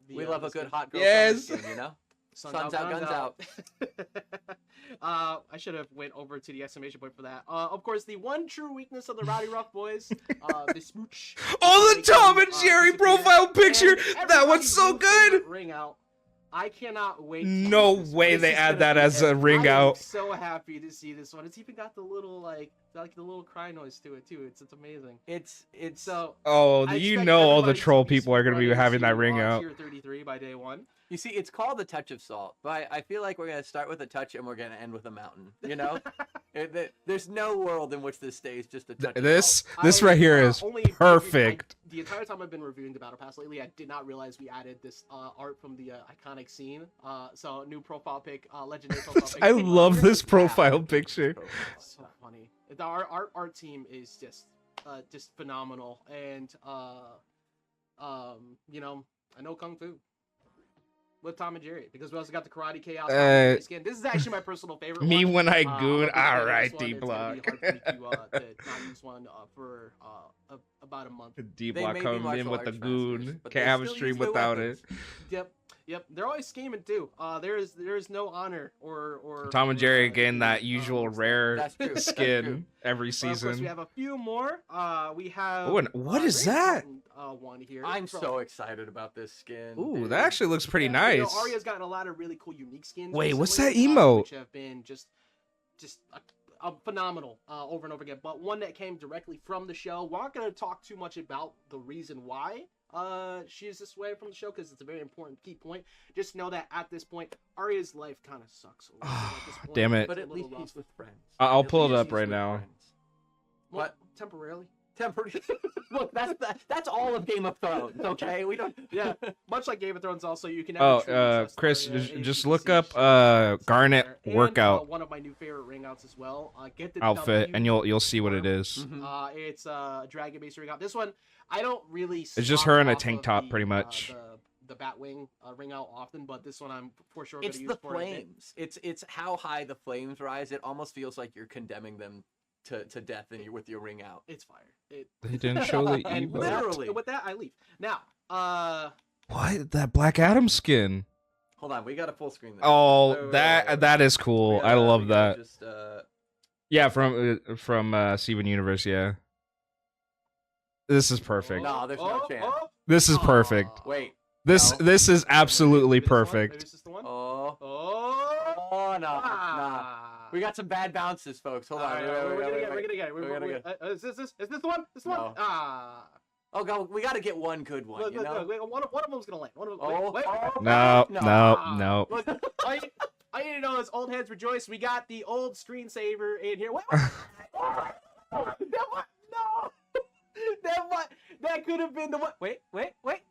We love a good hot girl. Yes. summer skin, you know. Suns Suns out, guns out. I should have went over to the exclamation point for that. Of course, the one true weakness of the Rowdy Rough Boys, the smooch. Oh, the They Tom can, and Jerry disappear. profile picture. And That one's so everybody's new good. favorite Ring out. I cannot wait. to No see this. way This they is add gonna that be as a epic. ring I am out. so happy to see this one. It's even got the little like the little cry noise to it too. It's amazing. It's So Oh, I you expect know all the everybody to troll be people are gonna be running having that to, ring out. Tier 33 by day one. You see, it's called the touch of salt, but I feel like we're gonna start with a touch and we're gonna end with a mountain. You know, there's no world in which this stays just a touch. This right here is perfect. The entire time I've been reviewing the Battle Pass lately, I did not realize we added this art from the iconic scene. So new profile pic, legendary profile pic. I love this profile picture. So funny. Our art team is just phenomenal, and you know, I know Kung Fu with Tom and Jerry because we also got the Karate Chaos skin. This is actually my personal favorite. Me one. when I goon. All All right, D Block. It's gonna be hard for me to not use one for about a month. D They Block may be coming in martial with the arts goon. masters, but Can't they have a still stream use their without weapons. it. Yep. They're always scheming too. There is no honor or Tom and Jerry getting that usual rare That's true. That's skin true. every Of course, we season. have a few more. We have. Oh, and what is that? One here. I'm from- so excited about this skin. Ooh, dude. that actually looks pretty Yeah, you know, nice. Arya's gotten a lot of really cool, unique skins. Wait, what's recently, that emote? Which have been just phenomenal over and over again. But one that came directly from the show. We're not going to talk too much about the reason why she is this way from the show because it's a very important key point. Just know that at this point, Arya's life kind of sucks. A little bit at this point. Damn it. But It's a at least little he's with friends. I'll At pull it least up he's right with now. friends. Well, What? temporarily. Temporary. Look, that's all of Game of Thrones. Okay, we don't. Yeah, much like Game of Thrones. Also, you can. Oh, never truly trust Chris, Arya, just as you look can up see, she's Garnet there. And, workout one of my new favorite ring outs as well. Get the outfit, W. and you'll see what it is. Mhm. It's a dragon-based ring out. This one, I don't really. It's just swap her in a off tank of top, pretty much. The Batwing ring out often, but this one I'm for sure It's going to the use for a bit. flames. It's how high the flames rise. It almost feels like you're condemning them to death with your ring out. It's fire. It They didn't show the and emote. Literally. with that I leave now. What? That Black Adam skin? Hold on, we got a full screen. This. Oh, Wait, wait, that wait, wait. that is cool. We I gotta- love we gotta that. Just, Yeah, from Steven Universe. Yeah, this is perfect. No, there's no chance. This is perfect. Wait. This No. this is absolutely Maybe this one? Maybe perfect. this is the one? Oh. Oh. Oh no. Nah. We got some bad bounces, folks. Hold on. Alright, Wait, we're wait, gonna wait, get. We're wait. gonna get. We're gonna get- Is this the one? This one? No. Oh God, we got to get one good one. Look, You know. look, one of them's gonna land. One of them. Oh, wait. oh, No, no. no. Look, all you need to know is old heads rejoice. We got the old screensaver in here. What? That one? No. That could have been the one. Wait.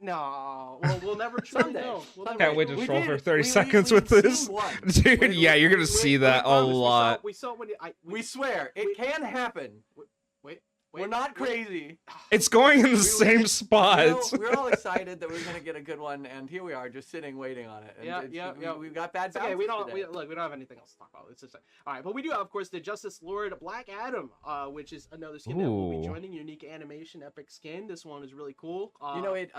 No. Well, we'll never truly Someday. know. We'll Someday. never Can't wait know. to We troll did for it. 30 We- seconds we've with this. seen one. Dude, Wait, yeah, you're gonna see that a promise, lot. We saw when We swear it can happen. Wait. We're not crazy. It's going in the We- same spots. We're all excited that we're gonna get a good one, and here we are, just sitting waiting on it. And Yeah. We've got bad It's okay. bounces We don't. today. We don't have anything else to talk about. It's just all right. But we do have, of course, the Justice Lord Black Adam, which is another skin that will be Ooh. joining. Unique animation, epic skin. This one is really cool. You know, it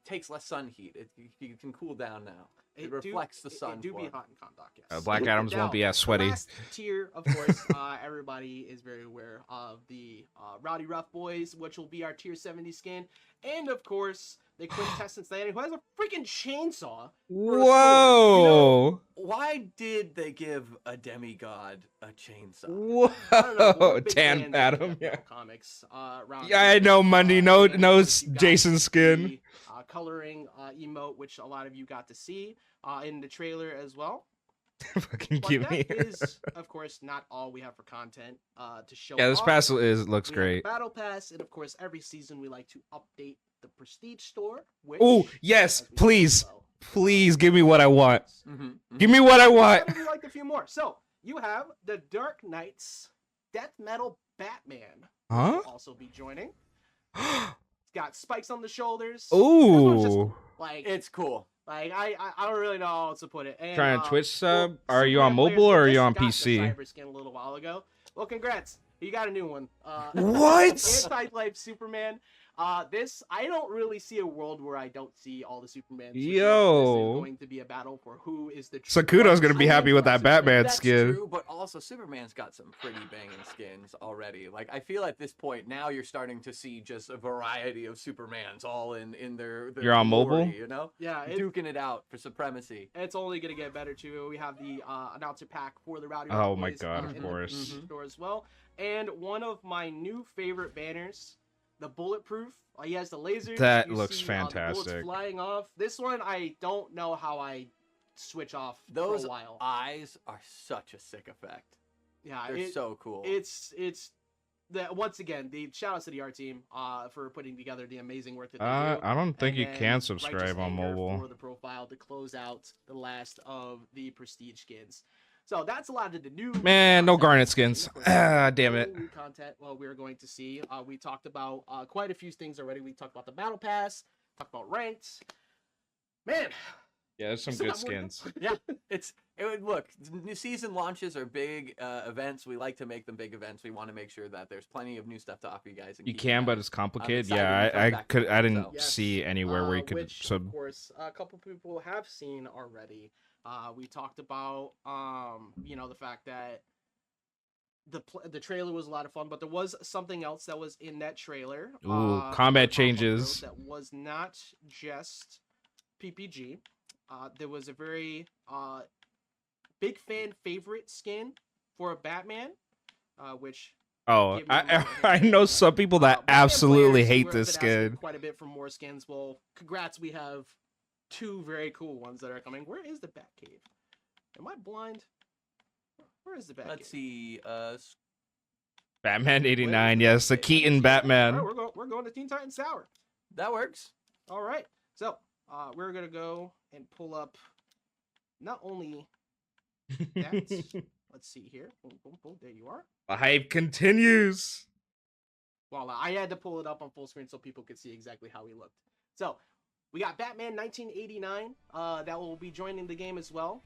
takes less sun heat. You can cool down now. It reflects the sun. It do for be it. hot in Condoc, yes. Black Adams Now, won't be as the sweaty. last tier, of course, everybody is very aware of the Rowdy Rough Boys, which will be our tier 70 skin, and of course the quintessence Lady who has a freaking chainsaw. for a sword. Whoa! Why did they give a demigod a chainsaw? Whoa! I don't know, we're big Tan fans of Adam, Death yeah. Metal comics. Around Yeah, I here. know, Mundy. No, And no, of course, you've got Jason skin. the, coloring emote, which a lot of you got to see in the trailer as well. Fucking But give that me. is, of course, not all we have for content to show. Yeah, this off. pass looks We have great. Battle Pass, and of course, every season we like to update the Prestige store. Which, Oh yes, as we please, talked about, please give me what I want. Mm-hmm. Give me what I want. we like a few more. So you have the Dark Knights Death Metal Batman. Huh? Will also be joining. It's got spikes on the shoulders. This one's just, Ooh. like It's cool. Like I don't really know how else to put it. And, Trying to Twitch well, sub? Are you on Superman mobile or are players you on just got PC? the Cyber skin a little while ago. Well, congrats. You got a new one. What? Anti-life Superman. This I don't really see a world where I don't see all the Superman. switching Yo. over. This is going to be a battle for who is the. true Sakuto's gonna be Superman. happy with that Batman That's skin. true, but also Superman's got some pretty banging skins already. Like I feel at this point now you're starting to see just a variety of Supermans all in their You're on glory, mobile? you know? Yeah, Duking it out for supremacy. it's only gonna get better too. We have the announcer pack for the Rowdy. Oh Rough my Boys, God, of in the course. store as well. And one of my new favorite banners the bulletproof. He has the lasers. That You looks see, the bullets fantastic. flying off. This one, I don't know how I switch off Those for a while. eyes are such a sick effect. Yeah, They're so cool. It's once again, the shout outs to the art team for putting together the amazing work that they do. I don't think And you then can subscribe Righteous on Anger mobile. for the profile to close out the last of the prestige skins. So that's a lot of the new Man, no content Garnet we're seeing. skins. Of course, Ah, damn no it. New content. Well, we're going to see. We talked about quite a few things already. We talked about the battle pass. Talked about ranked. Man, Yeah, there's some still good got more to go. skins. Yeah, look. New season launches are big events. We like to make them big events. We want to make sure that there's plenty of new stuff to offer you guys. And You keep can, but guys it's complicated. excited Yeah, to come back to I it, didn't so. Yes. see anywhere where you could which, sub. of course, a couple people have seen already. We talked about, the fact that the trailer was a lot of fun, but there was something else that was in that trailer. Ooh, for combat the Powerpuff Girls changes. that was not just PPG. There was a very big fan favorite skin for a Batman, which Oh, give me a moment I here. know some people that Batman absolutely players hate who this have been asking skin. quite a bit for more skins. Well, congrats, we have 2 very cool ones that are coming. Where is the Batcave? Am I blind? Where is the Batcave? Let's see. Batman Where is 89, the yes, the Batcave? Keaton All Batman. right, we're going to Teen Titans Tower. That works. All right, so we're gonna go and pull up not only that. Let's see here. Boom, boom, boom. There you are. The hype continues. Well, I had to pull it up on full screen so people could see exactly how he looked. So, we got Batman 1989 that will be joining the game as well.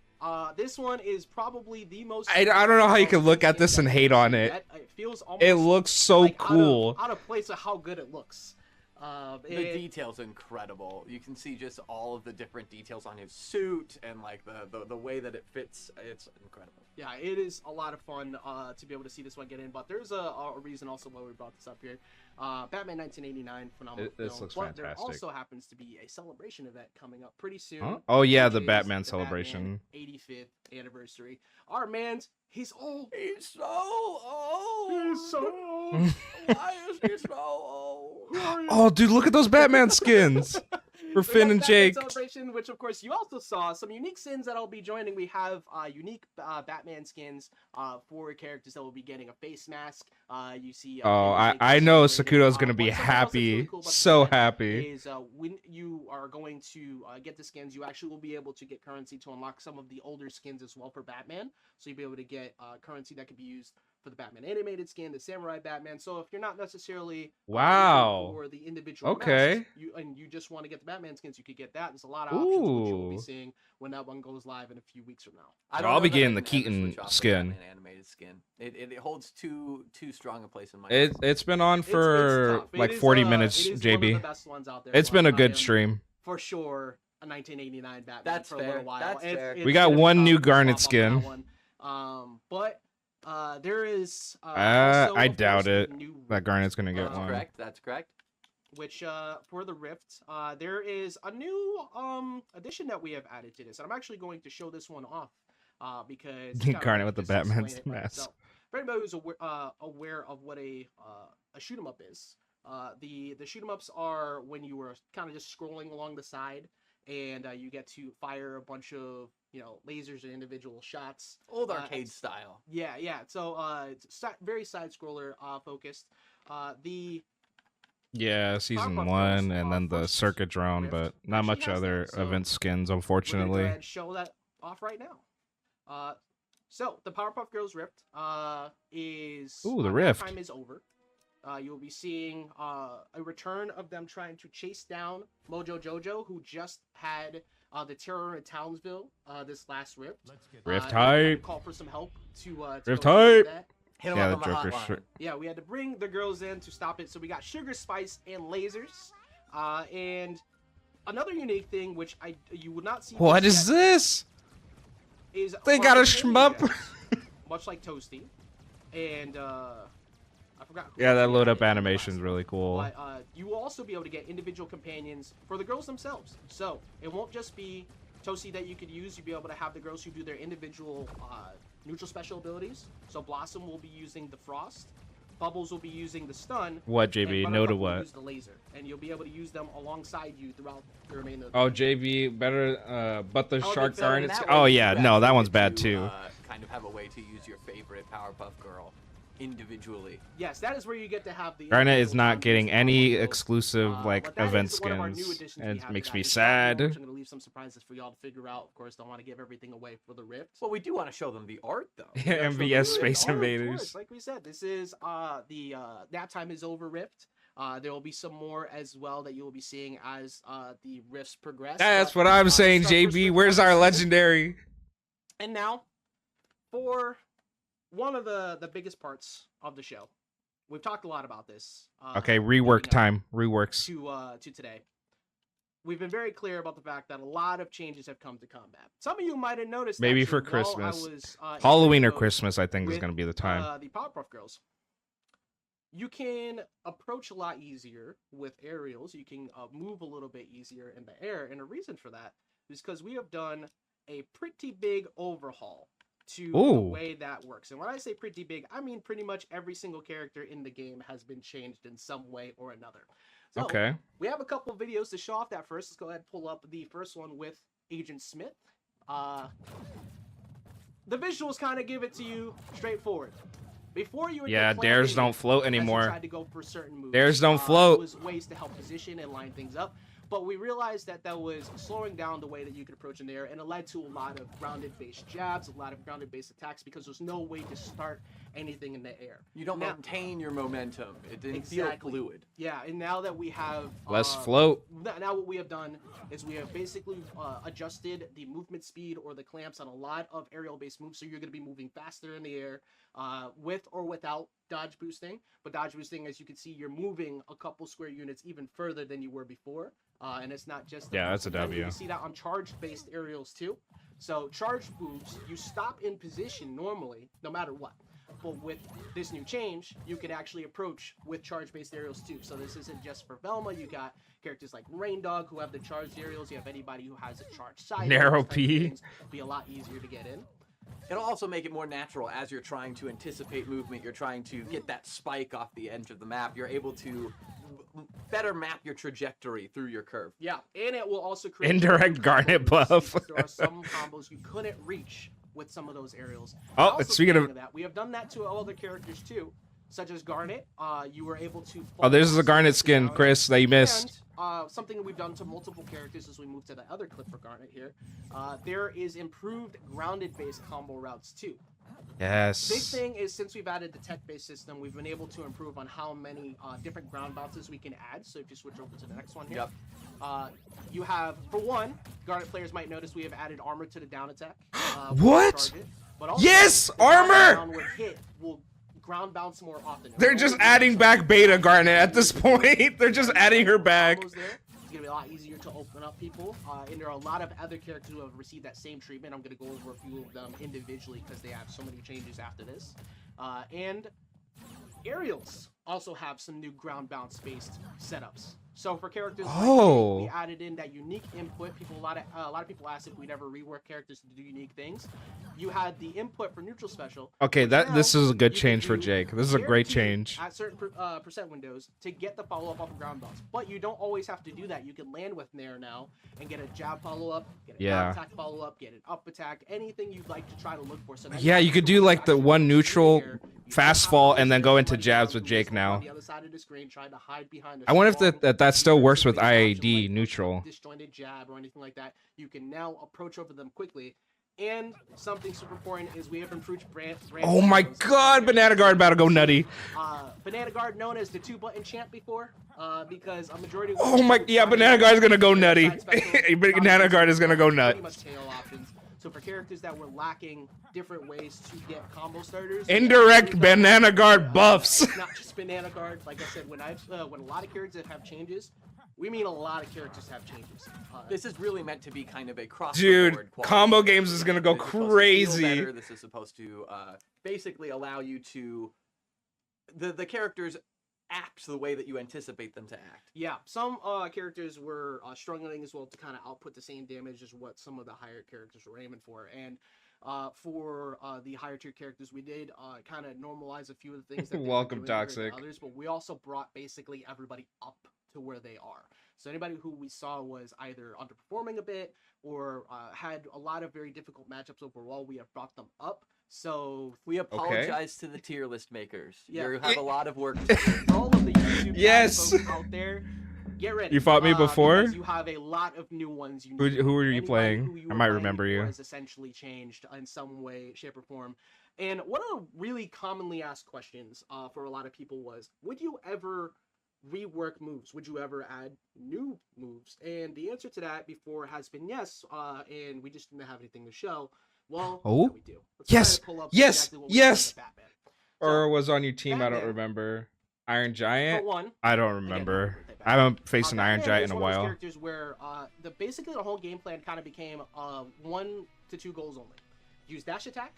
This one is probably the most. I don't know how you can look at skin this that and we've hate on seen it. yet. It feels almost It looks so like cool. out of place of how good it looks. The detail's incredible. You can see just all of the different details on his suit and like the way that it fits. It's incredible. Yeah, it is a lot of fun to be able to see this one get in. But there's a reason also why we brought this up here. Batman 1989, phenomenal This film. looks But there fantastic. also happens to be a celebration event coming up pretty soon. Huh? Oh yeah, which the is Batman the celebration. Batman 85th anniversary. Our man's, he's old. He's so old. He's so old. Why is he so old? Oh, dude, look at those Batman skins for So we Finn got and Batman Jake. Celebration, which of course you also saw some unique skins that'll be joining. We have unique Batman skins for characters that will be getting a face mask. You see. Oh, Finn and Jake I know celebrating. Sakuto's gonna be Something else that's really happy, cool about so this event happy. Is when you are going to get the skins, you actually will be able to get currency to unlock some of the older skins as well for Batman. So you'll be able to get currency that could be used for the Batman animated skin, the Samurai Batman. So if you're not necessarily Wow. looking for the individual Okay. masks, you just want to get the Batman skins, you could get that. There's a lot of options which you'll be Ooh. seeing when that one goes live in a few weeks from now. I So don't I'll know be that I getting the can ever Keaton switch off the skin. Batman animated skin. It holds too strong a place in my It heart. it's been on It's for tough. It like is, 40 it minutes, is one of JB. the best ones out there, It's been but a good I am stream. for sure a 1989 Batman That's for a fair. little while. That's fair. We got gonna be one tough new to Garnet swap up on skin. that one. But there is. I also, of doubt course, the it new that Rift, Garnet's gonna get That's one. correct. That's correct. which for the Rift, there is a new addition that we have added to this, and I'm actually going to show this one off because it's kinda Garnet like with the just to Batman explain it, right? mask. So, for anybody who's aware of what a shoot 'em up is, the shoot 'em ups are when you were kind of just scrolling along the side, and you get to fire a bunch of lasers and individual shots. Old arcade style. Yeah. So it's very side scroller focused. The Yeah, season Powerpuff 1 Girls, and then the first circuit drone, Rift but not actually much has other that, so event skins, we're gonna go unfortunately. ahead and show that off right now. So the Powerpuff Girls Rift is Ooh, the that Rift. time is over. You'll be seeing a return of them trying to chase down Mojo Jojo, who just had the terror in Townsville this last Rift. Rift They had to hype. call for some help to Rift go ahead and do hype. that. Hit 'em Yeah, up the on the Joker hotline. shirt. Yeah, we had to bring the girls in to stop it. So we got Sugar, Spice, and Lasers. And another unique thing, which you would not see. What just is yet, this? is They got a Canadian shmup. guys, much like Toasty, and I forgot. Who Yeah, that else we load had up in the animation is last really cool. one. But you will also be able to get individual companions for the girls themselves. So it won't just be Toasty that you could use. You'll be able to have the girls who do their individual neutral special abilities. So Blossom will be using the Frost. Bubbles will be using the stun. What, and JB? No Buttercup to will what? use the laser, and you'll be able to use them alongside you throughout the remainder of the Oh, game. JB, better, but the Oh, shark so in Garnets. that Oh way, yeah, you no, that actually one's get bad to, too. Kind of have a way to use your favorite Powerpuff Girl individually. Yes, that is where you get to have the. Garnet is individual not bounties getting for any all of those. exclusive like But that event is one of our new skins, additions and we it have makes to me that. It's not new, sad. We're going to leave some surprises for y'all to figure out. Of course, don't want to give everything away for the Rift. Well, we do want to show them the art, though. MVS Space Of Invaders. course, like we said, this is the nap time is over Rift. There will be some more as well that you will be seeing as the Rifts progress. That's But, what I'm saying, this is our first JB. Rift Where's our episode. legendary? And now, for one of the biggest parts of the show, we've talked a lot about this. Okay, leading rework up time. Reworks. to today. We've been very clear about the fact that a lot of changes have come to combat. Some of you might have noticed. Maybe actually, for while I Christmas. was, in Halloween or mode Christmas, I think, is with, going to be the time. The Powerpuff Girls. You can approach a lot easier with aerials. You can move a little bit easier in the air, and the reason for that is because we have done a pretty big overhaul to the Ooh. way that works. And when I say pretty big, I mean pretty much every single character in the game has been changed in some way or another. So, Okay. we have a couple of videos to show off that first. Let's go ahead and pull up the first one with Agent Smith. The visuals kind of give it to you straightforward. Before you would Yeah, get dares planted don't float as you anymore. tried to go for certain moves, Dares don't float. It was ways to help position and line things up. But we realized that that was slowing down the way that you could approach in there, and it led to a lot of grounded-based jabs, a lot of grounded-based attacks, because there's no way to start anything in the air. You don't Now- maintain your momentum. It didn't Exactly. feel fluid. Yeah, and now that we have Less float. now what we have done is we have basically adjusted the movement speed or the clamps on a lot of aerial-based moves, so you're going to be moving faster in the air with or without dodge boosting. But dodge boosting, as you can see, you're moving a couple square units even further than you were before. And it's not just Yeah, that's a then W. You see that on charge-based aerials too. So charge moves, you stop in position normally, no matter what. But with this new change, you can actually approach with charge-based aerials too. So this isn't just for Velma. You got characters like Rain Dog who have the charged aerials. You have anybody who has a charged side. Narrow those type of P. things. Be a lot easier to get in. It'll also make it more natural as you're trying to anticipate movement. You're trying to get that spike off the edge of the map. You're able to better map your trajectory through your curve. Yeah, and it will also create Indirect Garnet buff. because there are some combos you couldn't reach with some of those aerials. Oh, Also, speaking of- that, we have done that to other characters too, such as Garnet. You were able to. Oh, this is a Garnet skin, down. Chris, that you missed. And something that we've done to multiple characters as we move to the other clip for Garnet here. There is improved grounded-based combo routes too. Big Yes. thing is, since we've added the tech-based system, we've been able to improve on how many different ground bounces we can add. So if you switch over to the next one here, you have, for one, Garnet players might notice we have added armor to the down attack. when you What? charge it, but also, Yes, the down armor! downward hit will ground bounce more often. They're just adding back Beta Garnet at this point. They're just adding her back. Combos there. It's gonna be a lot easier to open up people, and there are a lot of other characters who have received that same treatment. I'm gonna go over a few of them individually because they have so many changes after this. And aerials also have some new ground bounce based setups. So for characters like Oh. me, we added in that unique input. A lot of people asked if we'd ever rework characters to do unique things. You had the input for neutral special. Okay, which that now this is a good you can change for do Jake. This is a great guaranteed change. at certain percent windows to get the follow up off of ground bounce. But you don't always have to do that. You can land with Nair now and get a jab follow up, get a down attack follow up, get an up attack, anything you'd like to try to look for. So now Yeah, you could do like the one neutral fast fall and then go into everybody jabs else with who's Jake on now. the other side of the screen trying to hide behind a I wonder if strong that still works with defensive option IAD like a neutral. disjointed jab or anything like that. You can now approach over them quickly. And something super important is we have improved brand Oh my god, Banana Guard about to go nutty. Banana Guard, known as the 2-button champ before, because a majority of Oh my, yeah, Banana Guard is gonna go nutty. Banana Guard is gonna go nut. pretty much tail options. So for characters that were lacking different ways to get combo starters, Indirect Banana Guard buffs. It's not just Banana Guard. Like I said, when a lot of characters have changes, we mean a lot of characters have changes. This is really meant to be kind of a cross. Dude, combo games is gonna go This is supposed to feel crazy. better. This is supposed to basically allow you to the characters act the way that you anticipate them to act. Yeah, some characters were struggling as well to kind of output the same damage as what some of the higher characters were aiming for. And for the higher tier characters. We did kind of normalize a few of the things that they were Welcome, doing compared to Toxic. others, but we also brought basically everybody up to where they are. So anybody who we saw was either underperforming a bit or had a lot of very difficult matchups overall, we have brought them up. So we apologize to the tier list makers. Yeah. You have a lot of work to do. for all of the YouTube Yes. folks out there, get ready. You fought me before? Because you have a lot of new ones. You Who were you Anybody playing? who I were might playing remember before you. Has essentially changed in some way, shape, or form. And one of the really commonly asked questions for a lot of people was, would you ever rework moves? Would you ever add new moves? And the answer to that before has been yes, and we just didn't have anything to show. Well, Oh. yeah, we do. Let's Yes. try to pull up Yes. exactly what we Yes. did with Batman. Or was on your team? I don't Batman. remember. Iron For Giant? one, I don't again, remember. birthday I Batman. haven't faced an Iron Batman Giant is in a one of those while. characters where basically the whole game plan kind of became 1 to 2 goals only. Use dash attack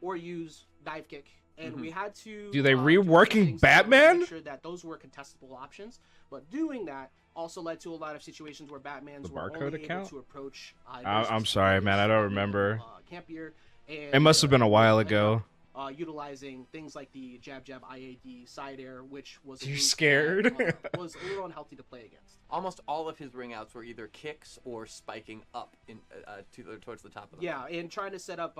or use dive kick. And we had to Do they do reworking things to Batman? make sure that those were contestable options. But doing that also led to a lot of situations where Batmans The were barcode only able account? to approach. I'm sorry, man. I don't remember. Campier. And, It must have been a while ended ago. up, utilizing things like the jab IAD side air, which was a You're move scared? that, was a little unhealthy to play against. Almost all of his ring outs were either kicks or spiking up in towards the top of the Yeah, and trying to set up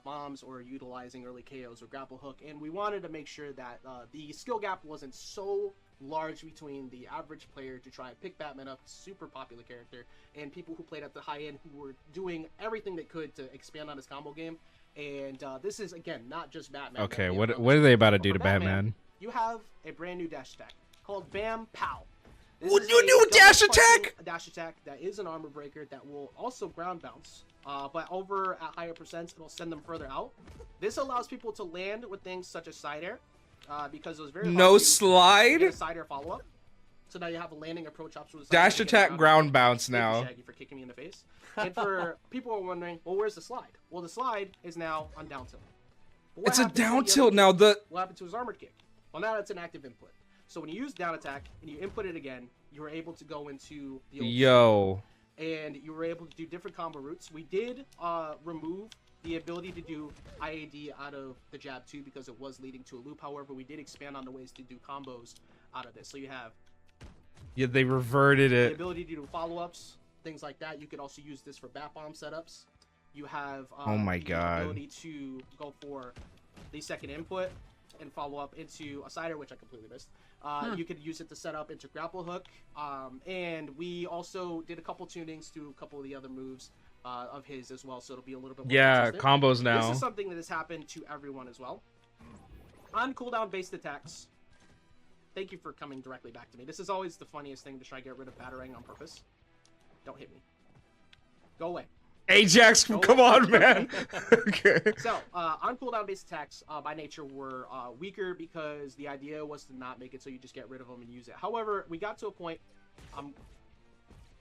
bombs or utilizing early KOs or grapple hook, and we wanted to make sure that the skill gap wasn't so large between the average player to try and pick Batman up, super popular character, and people who played at the high end who were doing everything they could to expand on his combo game. And this is, again, not just Batman. Okay, Batman what on are they about to but do for to Batman? You have a brand new dash attack called Bam Pow. This What is do you a do with dash double punching attack? Dash attack that is an armor breaker that will also ground bounce, but over at higher percents, it'll send them further out. This allows people to land with things such as side air, because it was very No hard to slide? get a side air follow up. So now you have a landing approach option with Dash attack, ground bounce Thank you, now. Shaggy, for kicking me in the face. And for people who are wondering, well, where's the slide? Well, the slide is now on down tilt. But what It's a happens when down the other tilt now. kick- The What happened to his armored kick? Well, now that's an active input. So when you use down attack and you input it again, you were able to go into the old yo. and you were able to do different combo routes. We did remove the ability to do IAD out of the jab too because it was leading to a loop. However, we did expand on the ways to do combos out of this. So you have Yeah, they reverted the it. ability to do follow-ups, things like that. You could also use this for bat bomb setups. You have Oh my the God. ability to go for the second input and follow up into a cider, which I completely missed. You could use it to set up into grapple hook, and we also did a couple tunings to a couple of the other moves of his as well, so it'll be a little bit more Yeah, consistent. combos This now. is something that has happened to everyone as well. On cooldown based attacks. Thank you for coming directly back to me. This is always the funniest thing to try to get rid of battering on purpose. Don't hit me. Go away. Ajax, come on, man. Okay. So, on cooldown based attacks by nature were weaker because the idea was to not make it so you just get rid of them and use it. However, we got to a point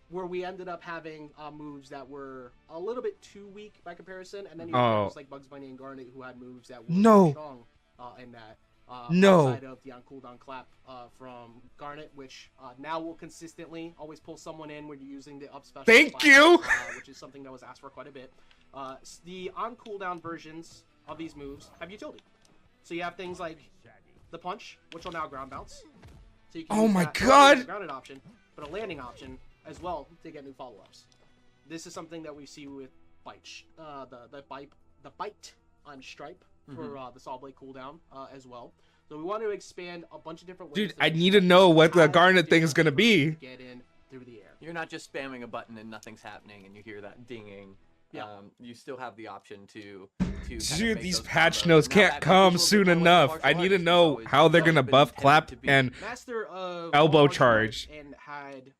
where we ended up having moves that were a little bit too weak by comparison, and then you had characters like Bugs Bunny and Garnet who had moves that were No. strong in that. No. Outside of the on cooldown clap from Garnet, which now will consistently always pull someone in when you're using the up special. Thank clap, you! which is something that was asked for quite a bit. The on cooldown versions of these moves have utility. So you have things like the punch, which will now ground bounce. So you can Oh use my that not only God! as a grounded option, but a landing option as well to get new follow-ups. This is something that we see with bite, the bite on stripe for the saw blade cooldown as well. So we want to expand a bunch of different ways. Dude, I need to know what the Garnet thing is gonna be. Get in through the air. You're not just spamming a button and nothing's happening and you hear that dinging. Yeah. You still have the option to kind of Dude, make these those patch combos. notes Now, can't that come makes it a soon little bit more like enough. martial I need to arts. know It's how always they're gonna been buff, intended clap, to be- and Master of elbow all martial charge. arts and had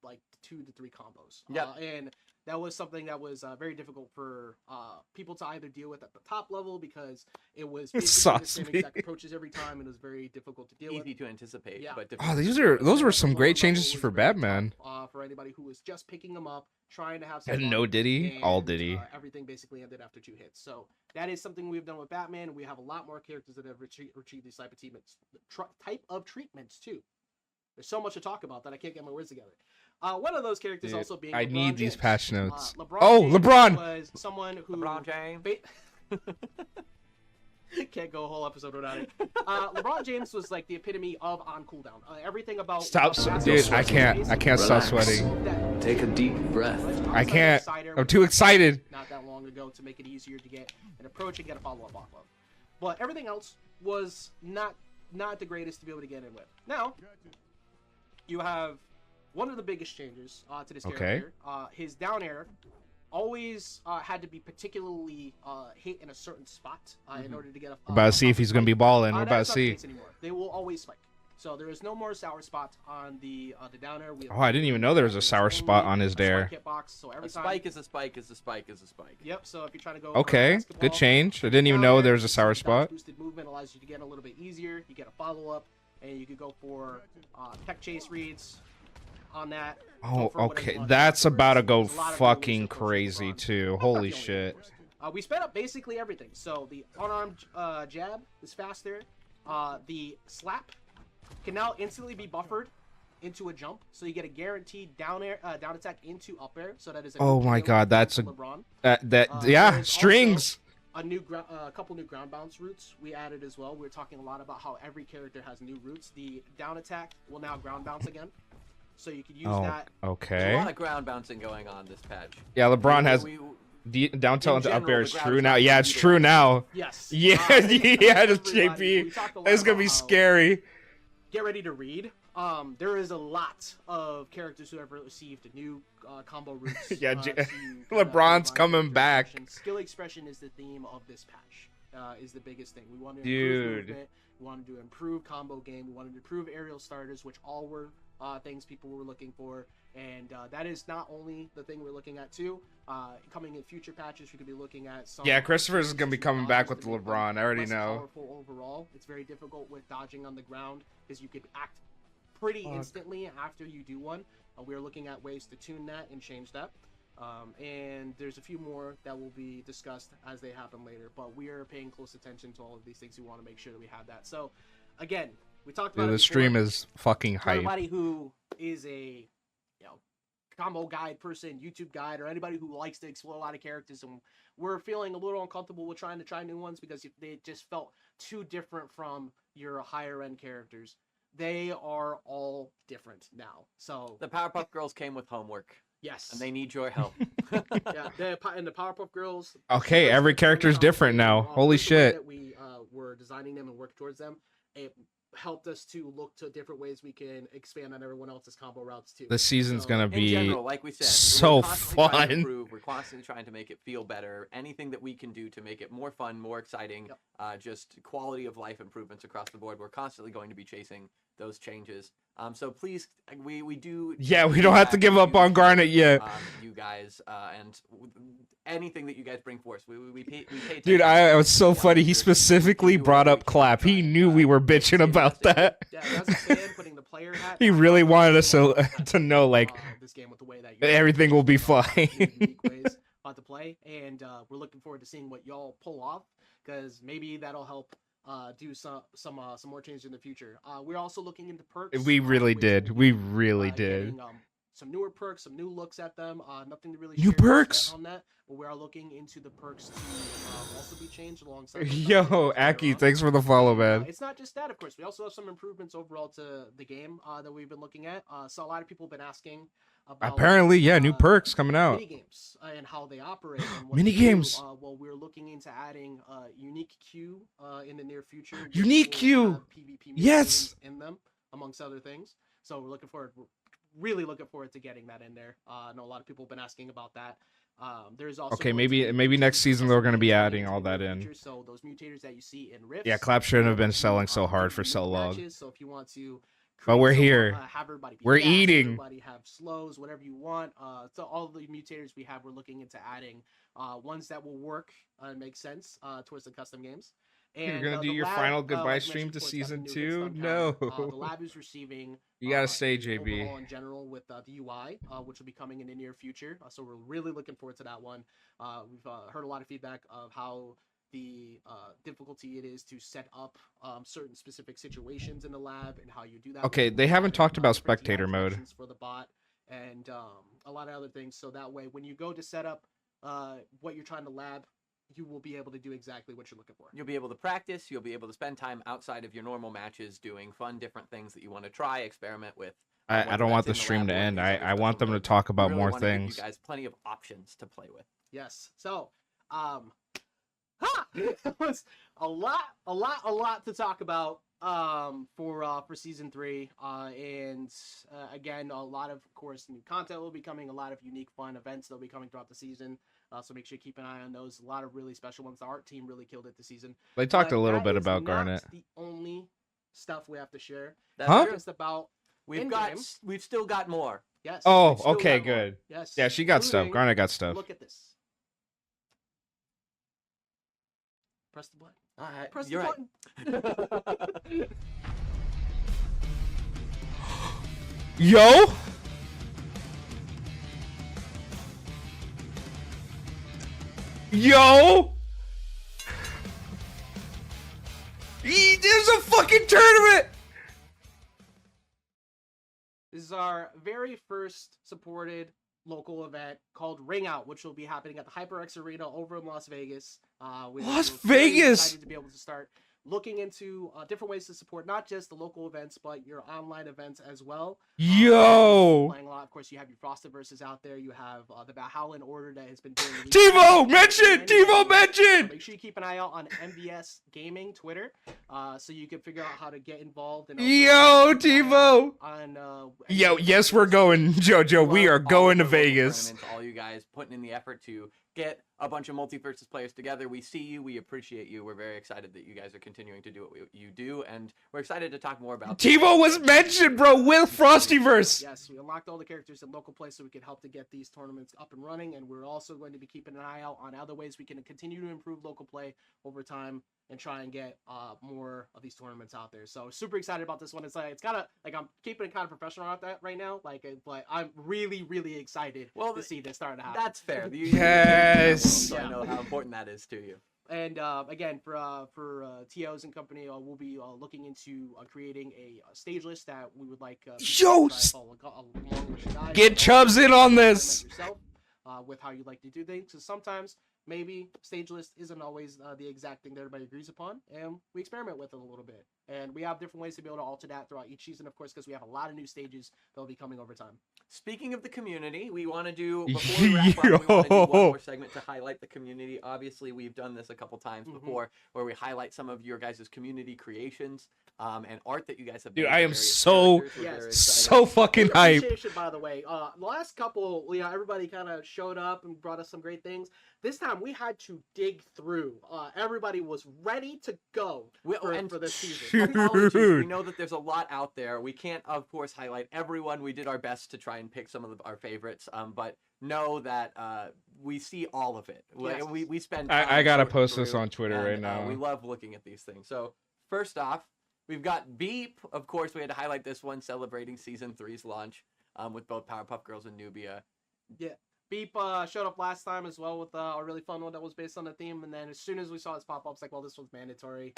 like 2 to 3 combos. Yep. And that was something that was very difficult for people to either deal with at the top level because it was basically the sauce same me. exact approaches every time and it was very difficult to deal with. Easy to anticipate, Yeah. but Oh, difficult. those were some Lower great level changes was for very Batman. tough, for anybody who was just picking them up, trying to have some And fun, no Diddy, all and, Diddy. Everything basically ended after 2 hits. So that is something we've done with Batman. We have a lot more characters that have retrieved these type of treatments too. There's so much to talk about that I can't get my words together. One of those characters Dude, also being I LeBron need these James. patch notes. LeBron Oh, James LeBron! was someone who LeBron James. Can't go a whole episode without it. LeBron James was like the epitome of on cooldown. Everything about Stop, dude! I can't stop sweating. Take a deep breath. I can't. I'm too excited. Not that long ago to make it easier to get an approach and get a follow-up off of. But everything else was not the greatest to be able to get in with. Now, you have one of the biggest changes to this character. His down air always had to be particularly hit in a certain spot in order to get a. We're about to see if he's gonna be balling. We're about to see. Anymore. They will always spike. So there is no more sour spot on the down air. Oh, I didn't even know there was a sour spot on his dare. So every A spike is a spike is a spike is a spike. Yep. So if you're trying to go. Okay, good change. I didn't even know there was a sour spot. Boosted movement allows you to get a little bit easier. You get a follow up, and you could go for tech chase reads on that. Oh, okay. That's about to go fucking crazy too. Holy shit. We sped up basically everything. So the unarmed jab is faster. The slap can now instantly be buffered into a jump, so you get a guaranteed down attack into up air. So that is. Oh my god, that's a LeBron. Yeah, strings. A couple new ground bounce routes we added as well. We were talking a lot about how every character has new routes. The down attack will now ground bounce again, so you can use that. Okay. There's a lot of ground bouncing going on this patch. Yeah, LeBron has down tilt into up air is true now. Yeah, it's true now. Yes. Yeah, yeah, JP. It's gonna be scary. Get ready to read. There is a lot of characters who have received new combo routes. Yeah, LeBron's coming back. Skill expression is the theme of this patch. Is the biggest thing. We wanted to Dude. improve movement. We wanted to improve combo game. We wanted to improve aerial starters, which all were things people were looking for. And that is not only the thing we're looking at too. Coming in future patches, we could be looking at some. Yeah, Christopher's is gonna be coming back with LeBron. I already know. Powerful overall. It's very difficult with dodging on the ground because you could act pretty instantly after you do one. We're looking at ways to tune that and change that. And there's a few more that will be discussed as they happen later. But we are paying close attention to all of these things. We want to make sure that we have that. So, again, we talked about the stream is fucking hype. Everybody who is a combo guide person, YouTube guide, or anybody who likes to explore a lot of characters, and we're feeling a little uncomfortable with trying to try new ones because they just felt too different from your higher end characters. They are all different now. So the Powerpuff Girls came with homework. Yes. And they need your help. Yeah, and the Powerpuff Girls. Okay, every character is different now. Holy shit. That we were designing them and work towards them. It helped us to look to different ways we can expand on everyone else's combo routes too. The season's gonna be in general, like we said, so we're constantly trying to fun. improve. We're constantly trying to make it feel better. Anything that we can do to make it more fun, more exciting, just quality of life improvements across the board. We're constantly going to be chasing those changes. So please, we do. Yeah, we don't have to give up on Garnet yet. You guys, and anything that you guys bring forth, we pay Dude, it was so funny. He specifically brought up Clap. He knew we were bitching about that. Yeah, as a fan, putting the player hat. He really wanted us to know, like, this game with the way that everything will be fine. Unique ways to play, and we're looking forward to seeing what y'all pull off, because maybe that'll help do some more changes in the future. We're also looking into perks. We really did. We really did. Getting, some newer perks, some new looks at them. Nothing to really New share perks on that, but we are looking into the perks to also be changed alongside. Yo, Aki, thanks for the follow, man. It's not just that, of course. We also have some improvements overall to the game that we've been looking at. So a lot of people have been asking about, apparently, yeah, new perks coming out. Mini games and how they operate. And what Mini they do. games. Well, we're looking into adding unique queue in the near future. Unique queue. PvP yes. In them, amongst other things. So we're looking forward. We're really looking forward to getting that in there. I know a lot of people have been asking about that. There's also maybe next season they're going to be adding all that in. So those mutators that you see in Rifts. Yeah, Clap shouldn't have been selling so hard for so long. So if you want to. But we're here. Have everybody be we're fast, eating. Everybody have slows, whatever you want. So all the mutators we have, we're looking into adding ones that will work and make sense towards the custom games. And you're gonna do your lab, final goodbye like stream to mentioned, season it's 2? got No. the lab is receiving. You gotta stay, JB. Overall in general with the UI, which will be coming in the near future. So we're really looking forward to that one. We've heard a lot of feedback of how the difficulty it is to set up certain specific situations in the lab and how you do that. Okay, they haven't talked about spectator mode. For the bot and a lot of other things. So that way, when you go to set up what you're trying to lab, you will be able to do exactly what you're looking for. You'll be able to practice. You'll be able to spend time outside of your normal matches doing fun, different things that you want to try, experiment with. I don't want the stream to end. I want them to talk about more things. You guys plenty of options to play with. Yes. So, it was a lot to talk about for season 3. And again, a lot of course new content will be coming. A lot of unique, fun events that'll be coming throughout the season. So make sure you keep an eye on those. A lot of really special ones. The art team really killed it this season. They talked But a little that bit is about not Garnet. The only stuff we have to share. Huh? Just about We've still got more. yes. Oh, We've still okay, got more. good. Yes. Yeah, she got stuff. including- Garnet got stuff. Look at this. Press the button. Press You're the button. Yo! Yo! There's a fucking tournament! This is our very first supported local event called Ring Out, which will be happening at the HyperX Arena over in Las Vegas. Las we're very Vegas! excited to be able to start looking into different ways to support not just the local events, but your online events as well. Yo! Playing a lot. Of course, you have your Frosted Versus out there. You have the Valhalla Order that has been doing. TiVo! Mention! TiVo mention! Make sure you keep an eye out on MVS Gaming Twitter, so you can figure out how to get involved. And Yo, TiVo! Yo, yes, we're going, JoJo. We are Love all going to of the local Vegas. tournaments, all you guys putting in the effort to get a bunch of multi-versus players together. We see you. We appreciate you. We're very excited that you guys are continuing to do what you do, and we're excited to talk more about TiVo was mentioned, bro, with Frostyverse. Yes, we unlocked all the characters in local play so we could help to get these tournaments up and running, and we're also going to be keeping an eye out on other ways we can continue to improve local play over time and try and get more of these tournaments out there. So super excited about this one. It's kind of like I'm keeping it kind of professional about that right now, but I'm really excited to see this starting to happen. That's fair. Yes. So I know how important that is to you. And again, for TOs and company, we'll be looking into creating a stage list that we would like. Yo, get Chubbs in on this. Yourself, with how you like to do things, because sometimes maybe stage list isn't always the exact thing that everybody agrees upon, and we experiment with it a little bit. And we have different ways to be able to alter that throughout each season, of course, because we have a lot of new stages that will be coming over time. Speaking of the community, we want to do, before we wrap up, we want to do one more segment to highlight the community. Obviously, we've done this a couple times before, where we highlight some of your guys' community creations and art that you guys have. Dude, made I for am various so characters. so fucking hype. Appreciation, by the way. The last couple, everybody kind of showed up and brought us some great things. This time we had to dig through. Everybody was ready to go for this season. Apologies. We know that there's a lot out there. We can't, of course, highlight everyone. We did our best to try and pick some of our favorites, but know that we see all of it. Yes. We spend. I gotta sorting post this through, on Twitter and, right now. We love looking at these things. So first off, we've got Beep. Of course, we had to highlight this one, celebrating season 3's launch with both Powerpuff Girls and Nubia. Yeah. Beep showed up last time as well with a really fun one that was based on the theme, and then as soon as we saw his pop up, it's like, well, this one's mandatory.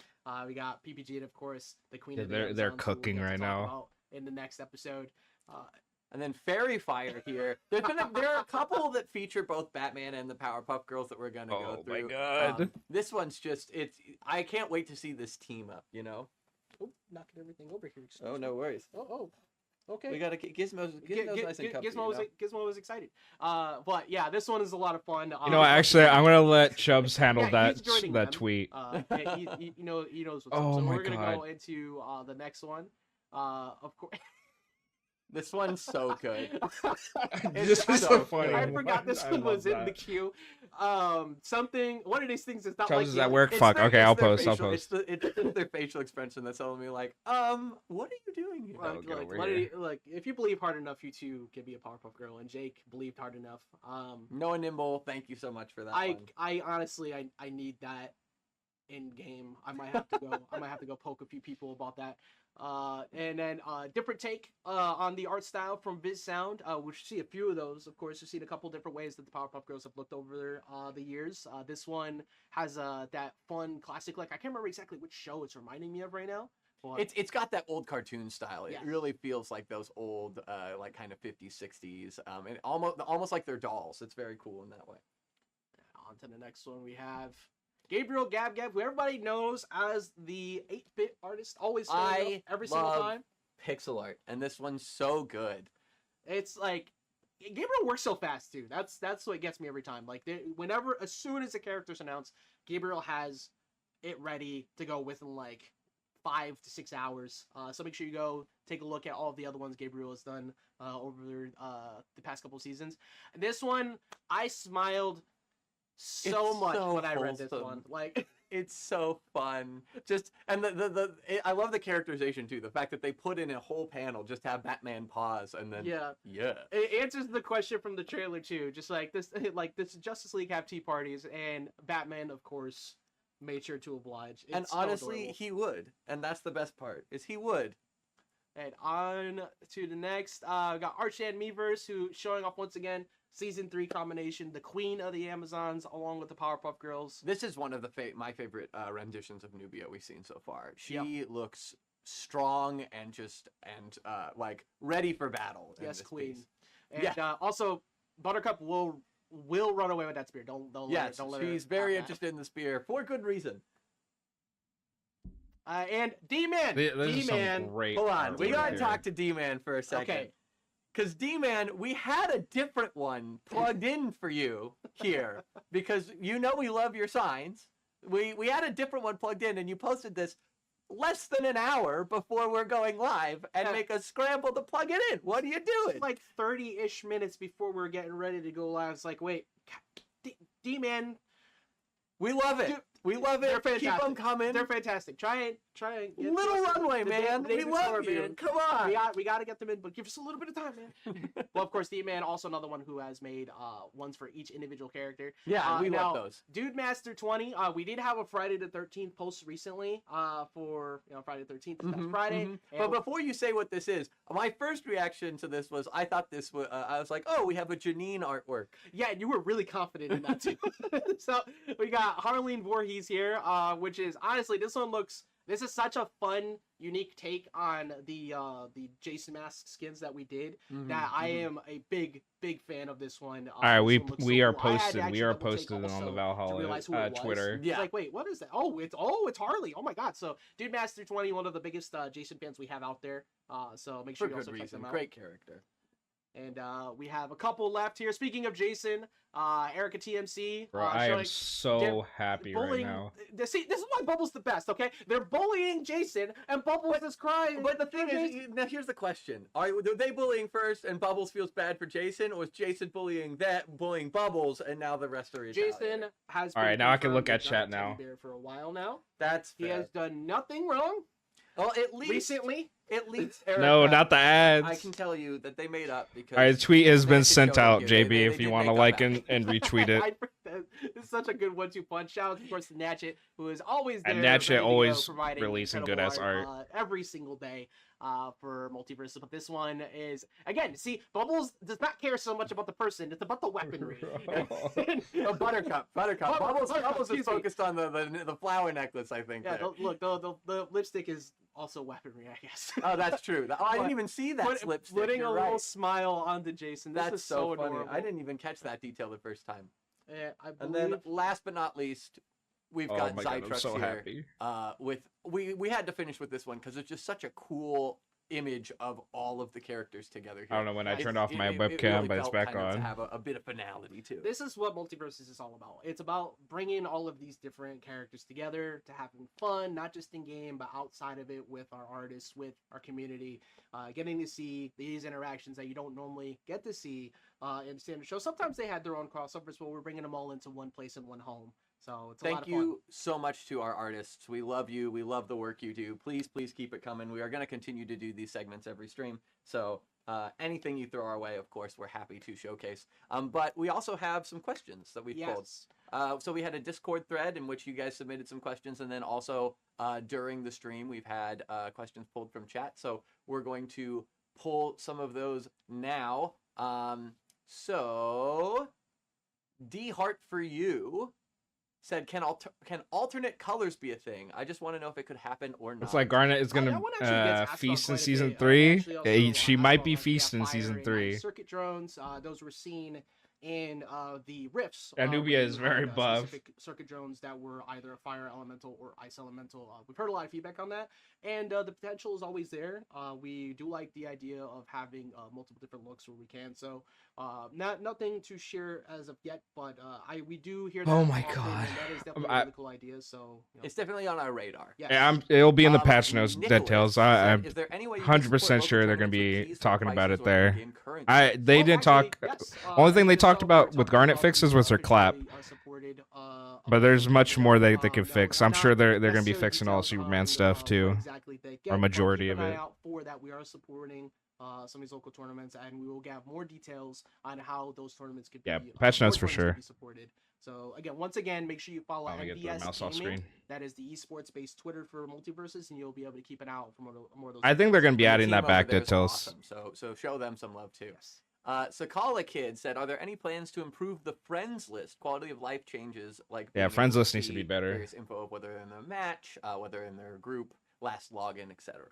We got PPG and of course the Queen of the They're Amazons, who cooking we'll get right to talk now. about in the next episode. And then Fairy Fire here. There are a couple that feature both Batman and the Powerpuff Girls that we're gonna go through. Oh my god! This one's just I can't wait to see this team up. Oh, knocking everything over here. Excuse Oh, me. no worries. Oh. Okay. We gotta Gizmo's nice and comfy. Gizmo was excited. But yeah, this one is a lot of fun. You know, actually, I'm gonna let Chubbs handle Yeah, he's joining them. that tweet. He knows what's Oh up. So my we're gonna God. go into the next one. Of course. This one's so good. This is so funny. I forgot this I one love was in that. the queue. One of these things is not Chubbs like is at work. It's Fuck. their- Okay, it's I'll their post. I'll facial- post. It's their facial expression that's telling me like, what are you doing here? I'll get over what here. if you believe hard enough, you too can be a Powerpuff Girl, and Jake believed hard enough. Noah Nimble, thank you so much for that. I honestly I need that in game. I might have to go. I might have to go poke a few people about that. And then different take on the art style from Viz Sound. We see a few of those. Of course, we've seen a couple different ways that the Powerpuff Girls have looked over the years. This one has that fun classic. Like I can't remember exactly which show it's reminding me of right now. Well, It's got that old cartoon style. It Yes. really feels like those old, like kind of 50s, 60s, and almost like they're dolls. It's very cool in that way. on to the next one. We have Gabriel Gab Gab, who everybody knows as the 8-bit artist, always showing up every single love time. pixel art, and this one's so good. It's like Gabriel works so fast too. That's what gets me every time. Like whenever, as soon as the character's announced, Gabriel has it ready to go within like 5 to 6 hours. So make sure you go take a look at all of the other ones Gabriel has done over the past couple seasons. This one, I smiled so It's much so when I read this wholesome. one. Like, It's so fun. Just and I love the characterization too. The fact that they put in a whole panel just to have Batman pause and then yeah. yeah. It answers the question from the trailer too. Just like this Justice League have tea parties, and Batman, of course, made sure to oblige. It's And so honestly, adorable. he would, and that's the best part is he would. And on to the next, we got Archand Meverse, who showing off once again. Season 3 combination, the Queen of the Amazons, along with the Powerpuff Girls. This is one of the my favorite renditions of Nubia we've seen so far. She looks strong and like ready for battle. Yes, in this Queen. piece. And also, Buttercup will run away with that spear. Don't Yes, don't let her she's very have that. interested in the spear for good reason. And D-Man. There's some D-Man. great Hold on, we artwork gotta here. talk to D-Man for a second. Okay. Because D-Man, we had a different one plugged in for you here because you know we love your signs. We had a different one plugged in, and you posted this less than an hour before we're going live and Yeah. make us scramble to plug it in. What are you doing? Like 30-ish minutes before we're getting ready to go live. It's like, wait, D-Man. We love it. Dude, We love they're it. Keep fantastic. them coming. They're fantastic. Try and get Little us runway, the man. We David love Sorbo. you. Come on. We got to get them in, but give us a little bit of time, man. Well, of course, D-Man, also another one who has made ones for each individual character. Yeah, we now, love those. Dude Master 20, we did have a Friday the 13th post recently for Friday the 13th, this past Friday. Mhm. And But before you say what this is, my first reaction to this was I thought this was I was like, oh, we have a Janine artwork. yeah, you were really confident in that too. So we got Harleen Voorhees here, which is honestly this is such a fun, unique take on the Jason Mask skins that we did that I am a big fan of this one. All right, This we one looks we so are cool. I had to posted. We actually are double take posted on the also to Valhalla realize who it was. Twitter. It's like, wait, what is that? It's it's Harley. Oh my god! So Dude Master 20, one of the biggest Jason fans we have out there. So make sure For you also good check reason. them out. Great character. And we have a couple left here. Speaking of Jason, Erica TMC. Bro, I am showing- so they're happy right bullying. now. See, this is why Bubbles the best. Okay, they're bullying Jason, and Bubbles is crying. But the thing Jason- is, now here's the question: Are they bullying first, and Bubbles feels bad for Jason, or is Jason bullying Bubbles, and now the rest are Jason retaliating? has. All been right, now I can look confirmed at a chat giant teddy now. bear for a while now. That's He fair. has done nothing wrong Well, at least recently. Erica, No, not the ads. I can tell you that they made up because. All right, tweet has been Nick and sent Joe out, did- JB. they If you did want to make like up and retweet it. It's such a good 1-2 punch. Shout out, of course, to Natchet, who is always there. And ready Natchet to go, always providing releasing incredible good-ass art. every single day for Multiverses. But this one is, again, see, Bubbles does not care so much about the person. It's about the weaponry. Oh, Buttercup. Bubbles is excuse me. focused on the flower necklace, I think. Yeah, there. look, the lipstick is also weaponry, I guess. Oh, that's true. Oh, I didn't But even see that lipstick. Putting You're a right. little smile onto Jason. This That's is so funny. adorable. I didn't even catch that detail the first time. I And believe then, last but not least, we've Oh got my god, I'm Zytrux so here. happy. With we had to finish with this one because it's just such a cool image of all of the characters together here. I don't know when I It's- turned off my It webcam, really but it's felt back kind of to on. have a bit of finality too. this is what Multiverses is all about. It's about bringing all of these different characters together to having fun, not just in game, but outside of it with our artists, with our community, getting to see these interactions that you don't normally get to see in standard shows. Sometimes they had their own crossovers, but we're bringing them all into one place and one home. So it's a lot Thank of fun. you so much to our artists. We love you. We love the work you do. Please keep it coming. We are going to continue to do these segments every stream. So anything you throw our way, of course, we're happy to showcase. But we also have some questions that we've pulled. Yes. So we had a Discord thread in which you guys submitted some questions, and then also during the stream we've had questions pulled from chat. So we're going to pull some of those now. So D Heart for You said, can alternate colors be a thing? I just want to know if it could happen or not. It's like Garnet is That gonna one actually gets asked about feast in quite a season bit. 3. Actually also, She asked might about, be like, feasting in fire season and 3. circuit drones. Those were seen in the rifts. Anubia when is you very had, buff. specific circuit drones that were either fire elemental or ice elemental. We've heard a lot of feedback on that, and the potential is always there. We do like the idea of having multiple different looks where we can. So nothing to share as of yet, but we do hear that. Oh my often, God. and that is definitely I- a really cool idea. So It's definitely on our radar. yes. Yeah, it'll be in the Um, patch notes Nicholas details. said, I'm is there any way you can 100% support local sure they're gonna tournaments with be keys, talking about prices, it or there. in-game currency? They didn't talk. Only thing they talked about with Garnet fixes was their clap. But there's much more they could fix. I'm sure they're gonna be fixing all Superman stuff too. Exactly they get, or majority but keep of an eye it. out for that. We are supporting some of these local tournaments, and we will have more details on how those tournaments could Yeah, be. patch more notes for tournaments sure. could be supported. So again, once again, make sure you follow I'm gonna get the MVS mouse off Gaming. screen. That is the esports-based Twitter for multiverses, and you'll be able to keep an eye out for more of those. I think they're gonna be And the adding team that over back there is details. awesome. So show them some love too. Yes. Sakala Kid said, "Are there any plans to improve the friends list? Quality of life changes, like Yeah, being friends able list needs to see be better. Various info of whether they're in the match, whether in their group, last login, etc."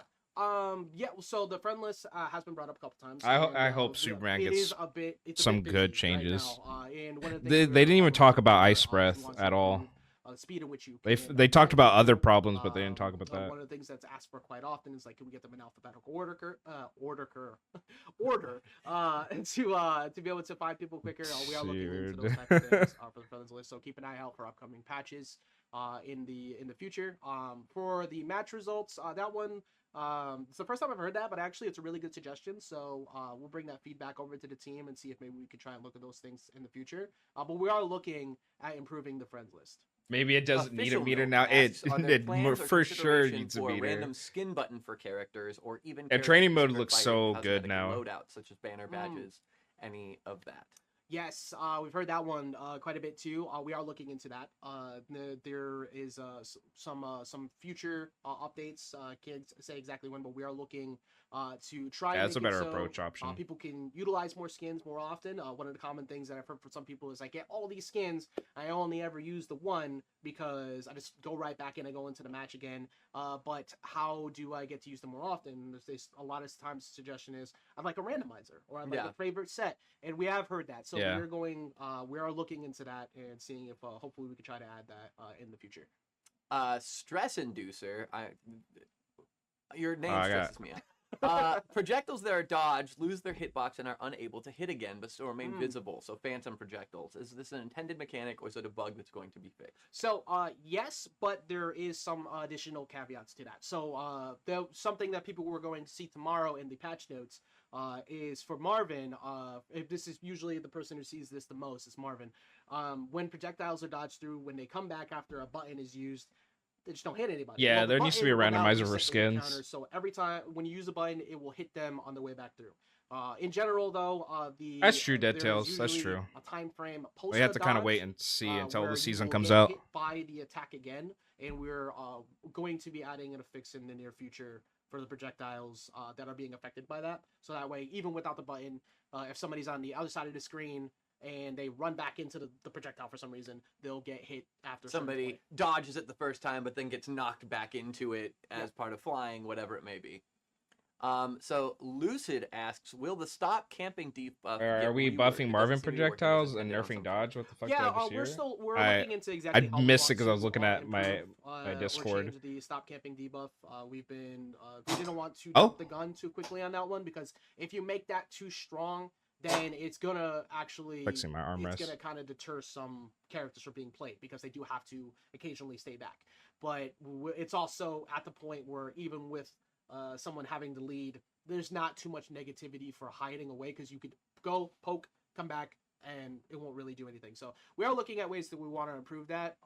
Yeah. So the friend list has been brought up a couple times. I hope Superman it gets is a bit, some busy good right changes. now, and one of the They things we're didn't even always talk looking about for, Ice is Breath wants at to all. improve, the speed at which you They can, talked about other through. problems, but they didn't talk about that. One of the things that's asked for quite often is like, can we get them in alphabetical order, and to be able to find people quicker. We are looking into those Dude. types of things for the friends list. So keep an eye out for upcoming patches in the future. For the match results, that one. It's the first time I've heard that, but actually it's a really good suggestion. So we'll bring that feedback over to the team and see if maybe we could try and look at those things in the future. But we are looking at improving the friends list. Maybe it doesn't need a Official meter note now. asks, are there It plans or for sure consideration needs a for meter. random skin button for characters, or even And training mode character-specific looks fighting so good cosmetic now. Loadouts such as banner badges, any of that. Yes, we've heard that one quite a bit too. We are looking into that. There is some future updates. Can't say exactly when, but we are looking to try. Yeah, and that's a make it better so, approach option. People can utilize more skins more often. One of the common things that I've heard from some people is, I get all these skins, I only ever use the one because I just go right back in and go into the match again. But how do I get to use them more often? There's a lot of times the suggestion is, I'd like a randomizer, or I'd like a favorite set, and we have heard that. So Yeah. we are looking into that and seeing if hopefully we can try to add that in the future. Stress inducer. Your name I stresses me out. Projectiles that are dodged lose their hitbox and are unable to hit again, but still remain visible. So phantom projectiles. Is this an intended mechanic, or is it a bug that's going to be fixed? So yes, but there is some additional caveats to that. So something that people were going to see tomorrow in the patch notes is for Marvin. If this is usually the person who sees this the most, is Marvin. When projectiles are dodged through, when they come back after a button is used, they just don't hit anybody. Yeah, Well, the there needs to be a button will now randomizer for reset the skins. counter, so every time when you use a button, it will hit them on the way back through. In general, though, That's true, Dead there's Tails. That's usually true. A time frame post We have to kind of dodge, wait and see until where the you season will comes get out. hit by the attack again, and we're going to be adding a fix in the near future for the projectiles that are being affected by that. So that way, even without the button, if somebody's on the other side of the screen and they run back into the projectile for some reason, they'll get hit after Somebody dodges it the first time, but then gets knocked back into it as part of flying, whatever it may be. So Lucid asks, will the stop camping debuff Are we get reworked? buffing It Marvin doesn't seem to be working as projectals and intended on nerfing some dodge? What the fuck Yeah, did I just hear? we're I- looking into exactly. I how we missed want it 'cause I was to, looking at improve, my or Discord. change the stop camping debuff. We've been we didn't want to Oh. jump the gun too quickly on that one, because if you make that too strong, then it's gonna actually Fixing my armrest. it's gonna kind of deter some characters from being played, because they do have to occasionally stay back. But it's also at the point where even with someone having the lead, there's not too much negativity for hiding away, because you could go poke, come back, and it won't really do anything. So we are looking at ways that we want to improve that.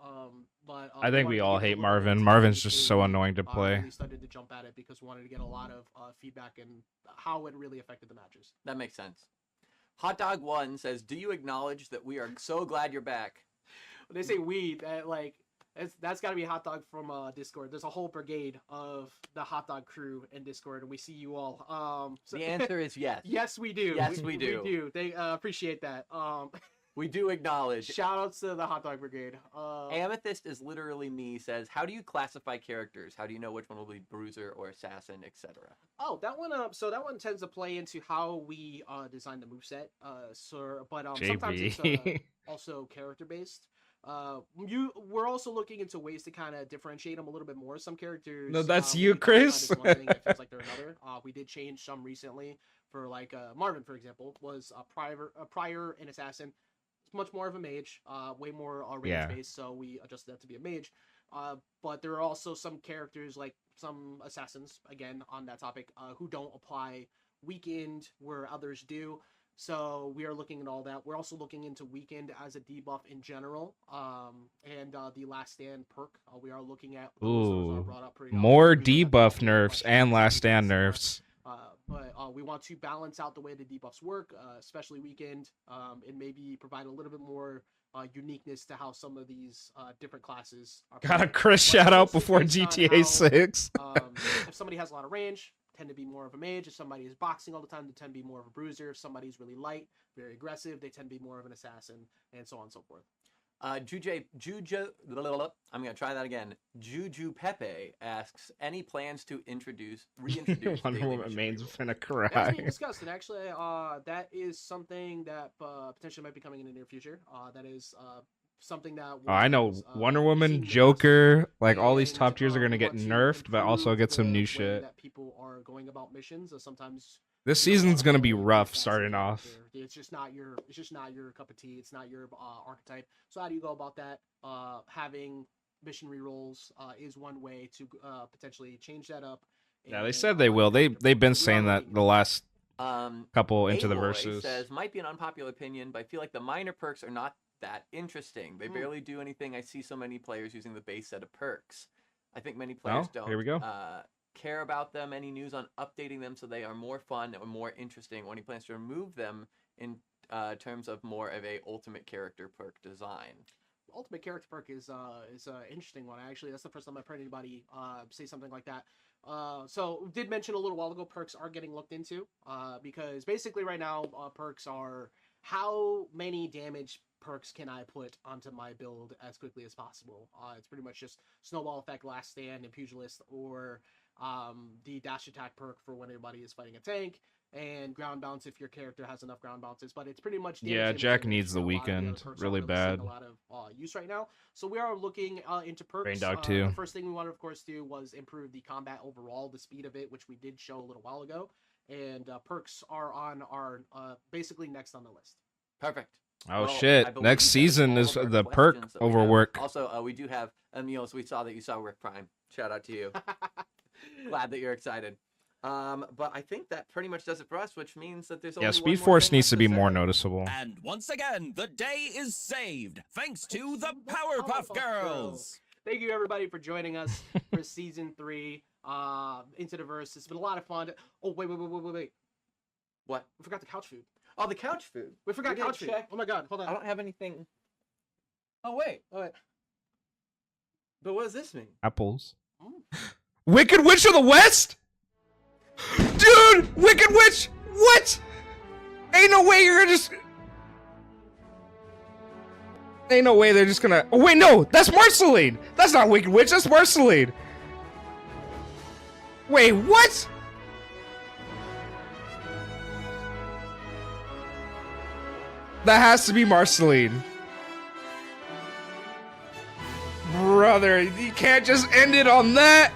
But I think wanted we to all give it a hate little Marvin. bit Marvin's just before so we, annoying to play. Really started to jump at it, because we wanted to get a lot of feedback and how it really affected the matches. That makes sense. Hot Dog One says, do you acknowledge that we are so glad you're back? When they say we, that's got to be Hot Dog from Discord. There's a whole brigade of the Hot Dog crew in Discord, and we see you all. The answer is yes. Yes, we do. Yes, we do. We do. They appreciate that. We do acknowledge. Shout outs to the hot dog brigade. Amethyst is literally me. Says, how do you classify characters? How do you know which one will be bruiser or assassin, etc.? Oh, that one. So that one tends to play into how we design the moveset. But sometimes it's also character based. We're also looking into ways to kind of differentiate them a little bit more. Some characters. No, that's you, Chris. It feels like they're another. We did change some recently for like Marvin, for example, was a prior an assassin. It's much more of a mage, way more range based. So we adjusted that to be a mage. But there are also some characters like some assassins, again on that topic, who don't apply weakened where others do. So we are looking at all that. We're also looking into weakened as a debuff in general, and the last stand perk. We are looking at those are brought up pretty more often. debuff nerfs and last stand nerfs. But we want to balance out the way the debuffs work, especially weakened, and maybe provide a little bit more uniqueness to how some of these different classes are. Got a Chris shout out before GTA 6. If somebody has a lot of range, tend to be more of a mage. If somebody is boxing all the time, they tend to be more of a bruiser. If somebody's really light, very aggressive, they tend to be more of an assassin, and so on and so forth. Juju, I'm gonna try that again. Juju Pepe asks, any plans to reintroduce Wonder Woman main's finna cry. That's being discussed, and actually, that is something that potentially might be coming in the near future. That is something that I know Wonder Woman, Joker, like all these top tiers are gonna get nerfed, but also get some new shit. That people are going about missions. Sometimes this season's gonna be rough starting off. It's just not your cup of tea. It's not your archetype. So how do you go about that? Having mission rerolls is one way to potentially change that up. Yeah, they said they will. They've been saying that the last couple into the Aloy verses. Says, might be an unpopular opinion, but I feel like the minor perks are not that interesting. They barely do anything. I see so many players using the base set of perks. I think many players don't. Here we go. Care about them. Any news on updating them so they are more fun or more interesting? When he plans to remove them in terms of more of a ultimate character perk design. Ultimate character perk is an interesting one. Actually, that's the first time I've heard anybody say something like that. So we did mention a little while ago, perks are getting looked into because basically right now perks are how many damage perks can I put onto my build as quickly as possible. It's pretty much just snowball effect, last stand, and pugilist, or the dash attack perk for when everybody is fighting a tank, and ground bounce if your character has enough ground bounces. But it's pretty much Jack needs the weekend really bad. A lot of use right now. So we are looking into perks. Rain Dog too. The first thing we wanted, of course, do was improve the combat overall, the speed of it, which we did show a little while ago. And perks are on our basically next on the list. Perfect. Oh shit! Next season is the perk overwork. Also, we do have Emil. So we saw that you saw Rick Prime. Shout out to you. Glad that you're excited. But I think that pretty much does it for us, which means that there's only Speed Force needs to be more noticeable. And once again, the day is saved thanks to the Powerpuff Girls. Thank you everybody for joining us for season 3. Into the verse. It's been a lot of fun. Oh wait. What? We forgot the couch food. Oh, the couch food. We forgot couch food. Oh my god, hold on. I don't have anything. Oh wait. But what does this mean? Apples. Wicked Witch of the West? Dude! Wicked Witch! What? Ain't no way you're just... Ain't no way they're just gonna... Oh wait, no! That's Marceline! That's not Wicked Witch, that's Marceline! Wait, what? That has to be Marceline. Brother, you can't just end it on that.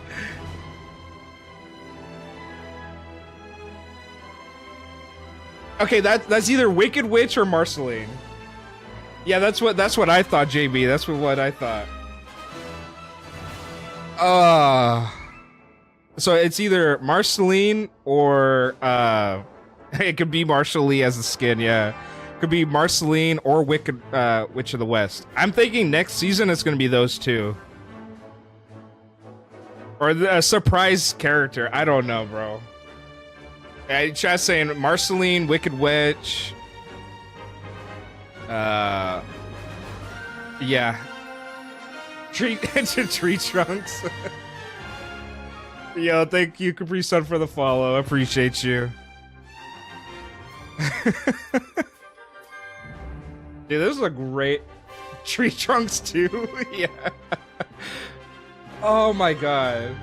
Okay, that's either Wicked Witch or Marceline. Yeah, that's what I thought, JB. That's what I thought. So it's either Marceline or it could be Marshall as the skin, yeah. Could be Marceline or Wicked Witch of the West. I'm thinking next season it's gonna be those two. Or a surprise character. I don't know, bro. Chat's saying Marceline, Wicked Witch. Yeah. Tree Trunks. Yo, thank you, Capri Sun, for the follow. I appreciate you. Dude, this is a great tree trunks too. Yeah. Oh my god.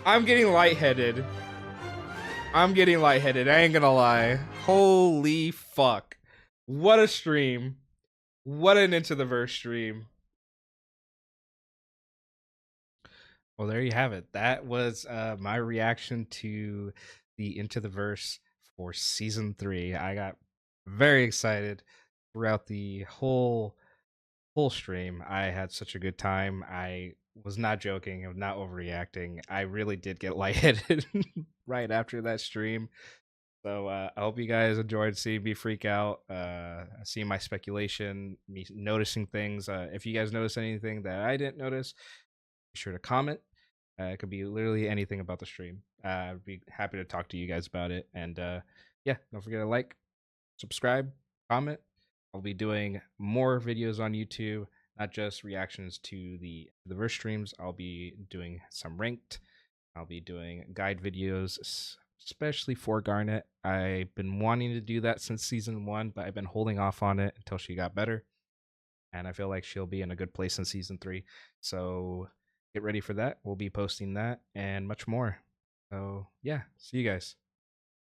I'm getting lightheaded. I ain't gonna lie. Holy fuck. What a stream. What an Into the Verse stream. Well, there you have it. That was my reaction to the Into the Verse for season 3. I got very excited throughout the whole stream. I had such a good time. I was not joking. I'm not overreacting. I really did get lightheaded right after that stream. So I hope you guys enjoyed seeing me freak out, seeing my speculation, me noticing things. If you guys notice anything that I didn't notice, be sure to comment. It could be literally anything about the stream. I'd be happy to talk to you guys about it. And yeah, don't forget to like, subscribe, comment. I'll be doing more videos on YouTube, not just reactions to the verse streams. I'll be doing some ranked. I'll be doing guide videos, especially for Garnet. I've been wanting to do that since season 1, but I've been holding off on it until she got better. And I feel like she'll be in a good place in season 3. So get ready for that. We'll be posting that and much more. So yeah, see you guys.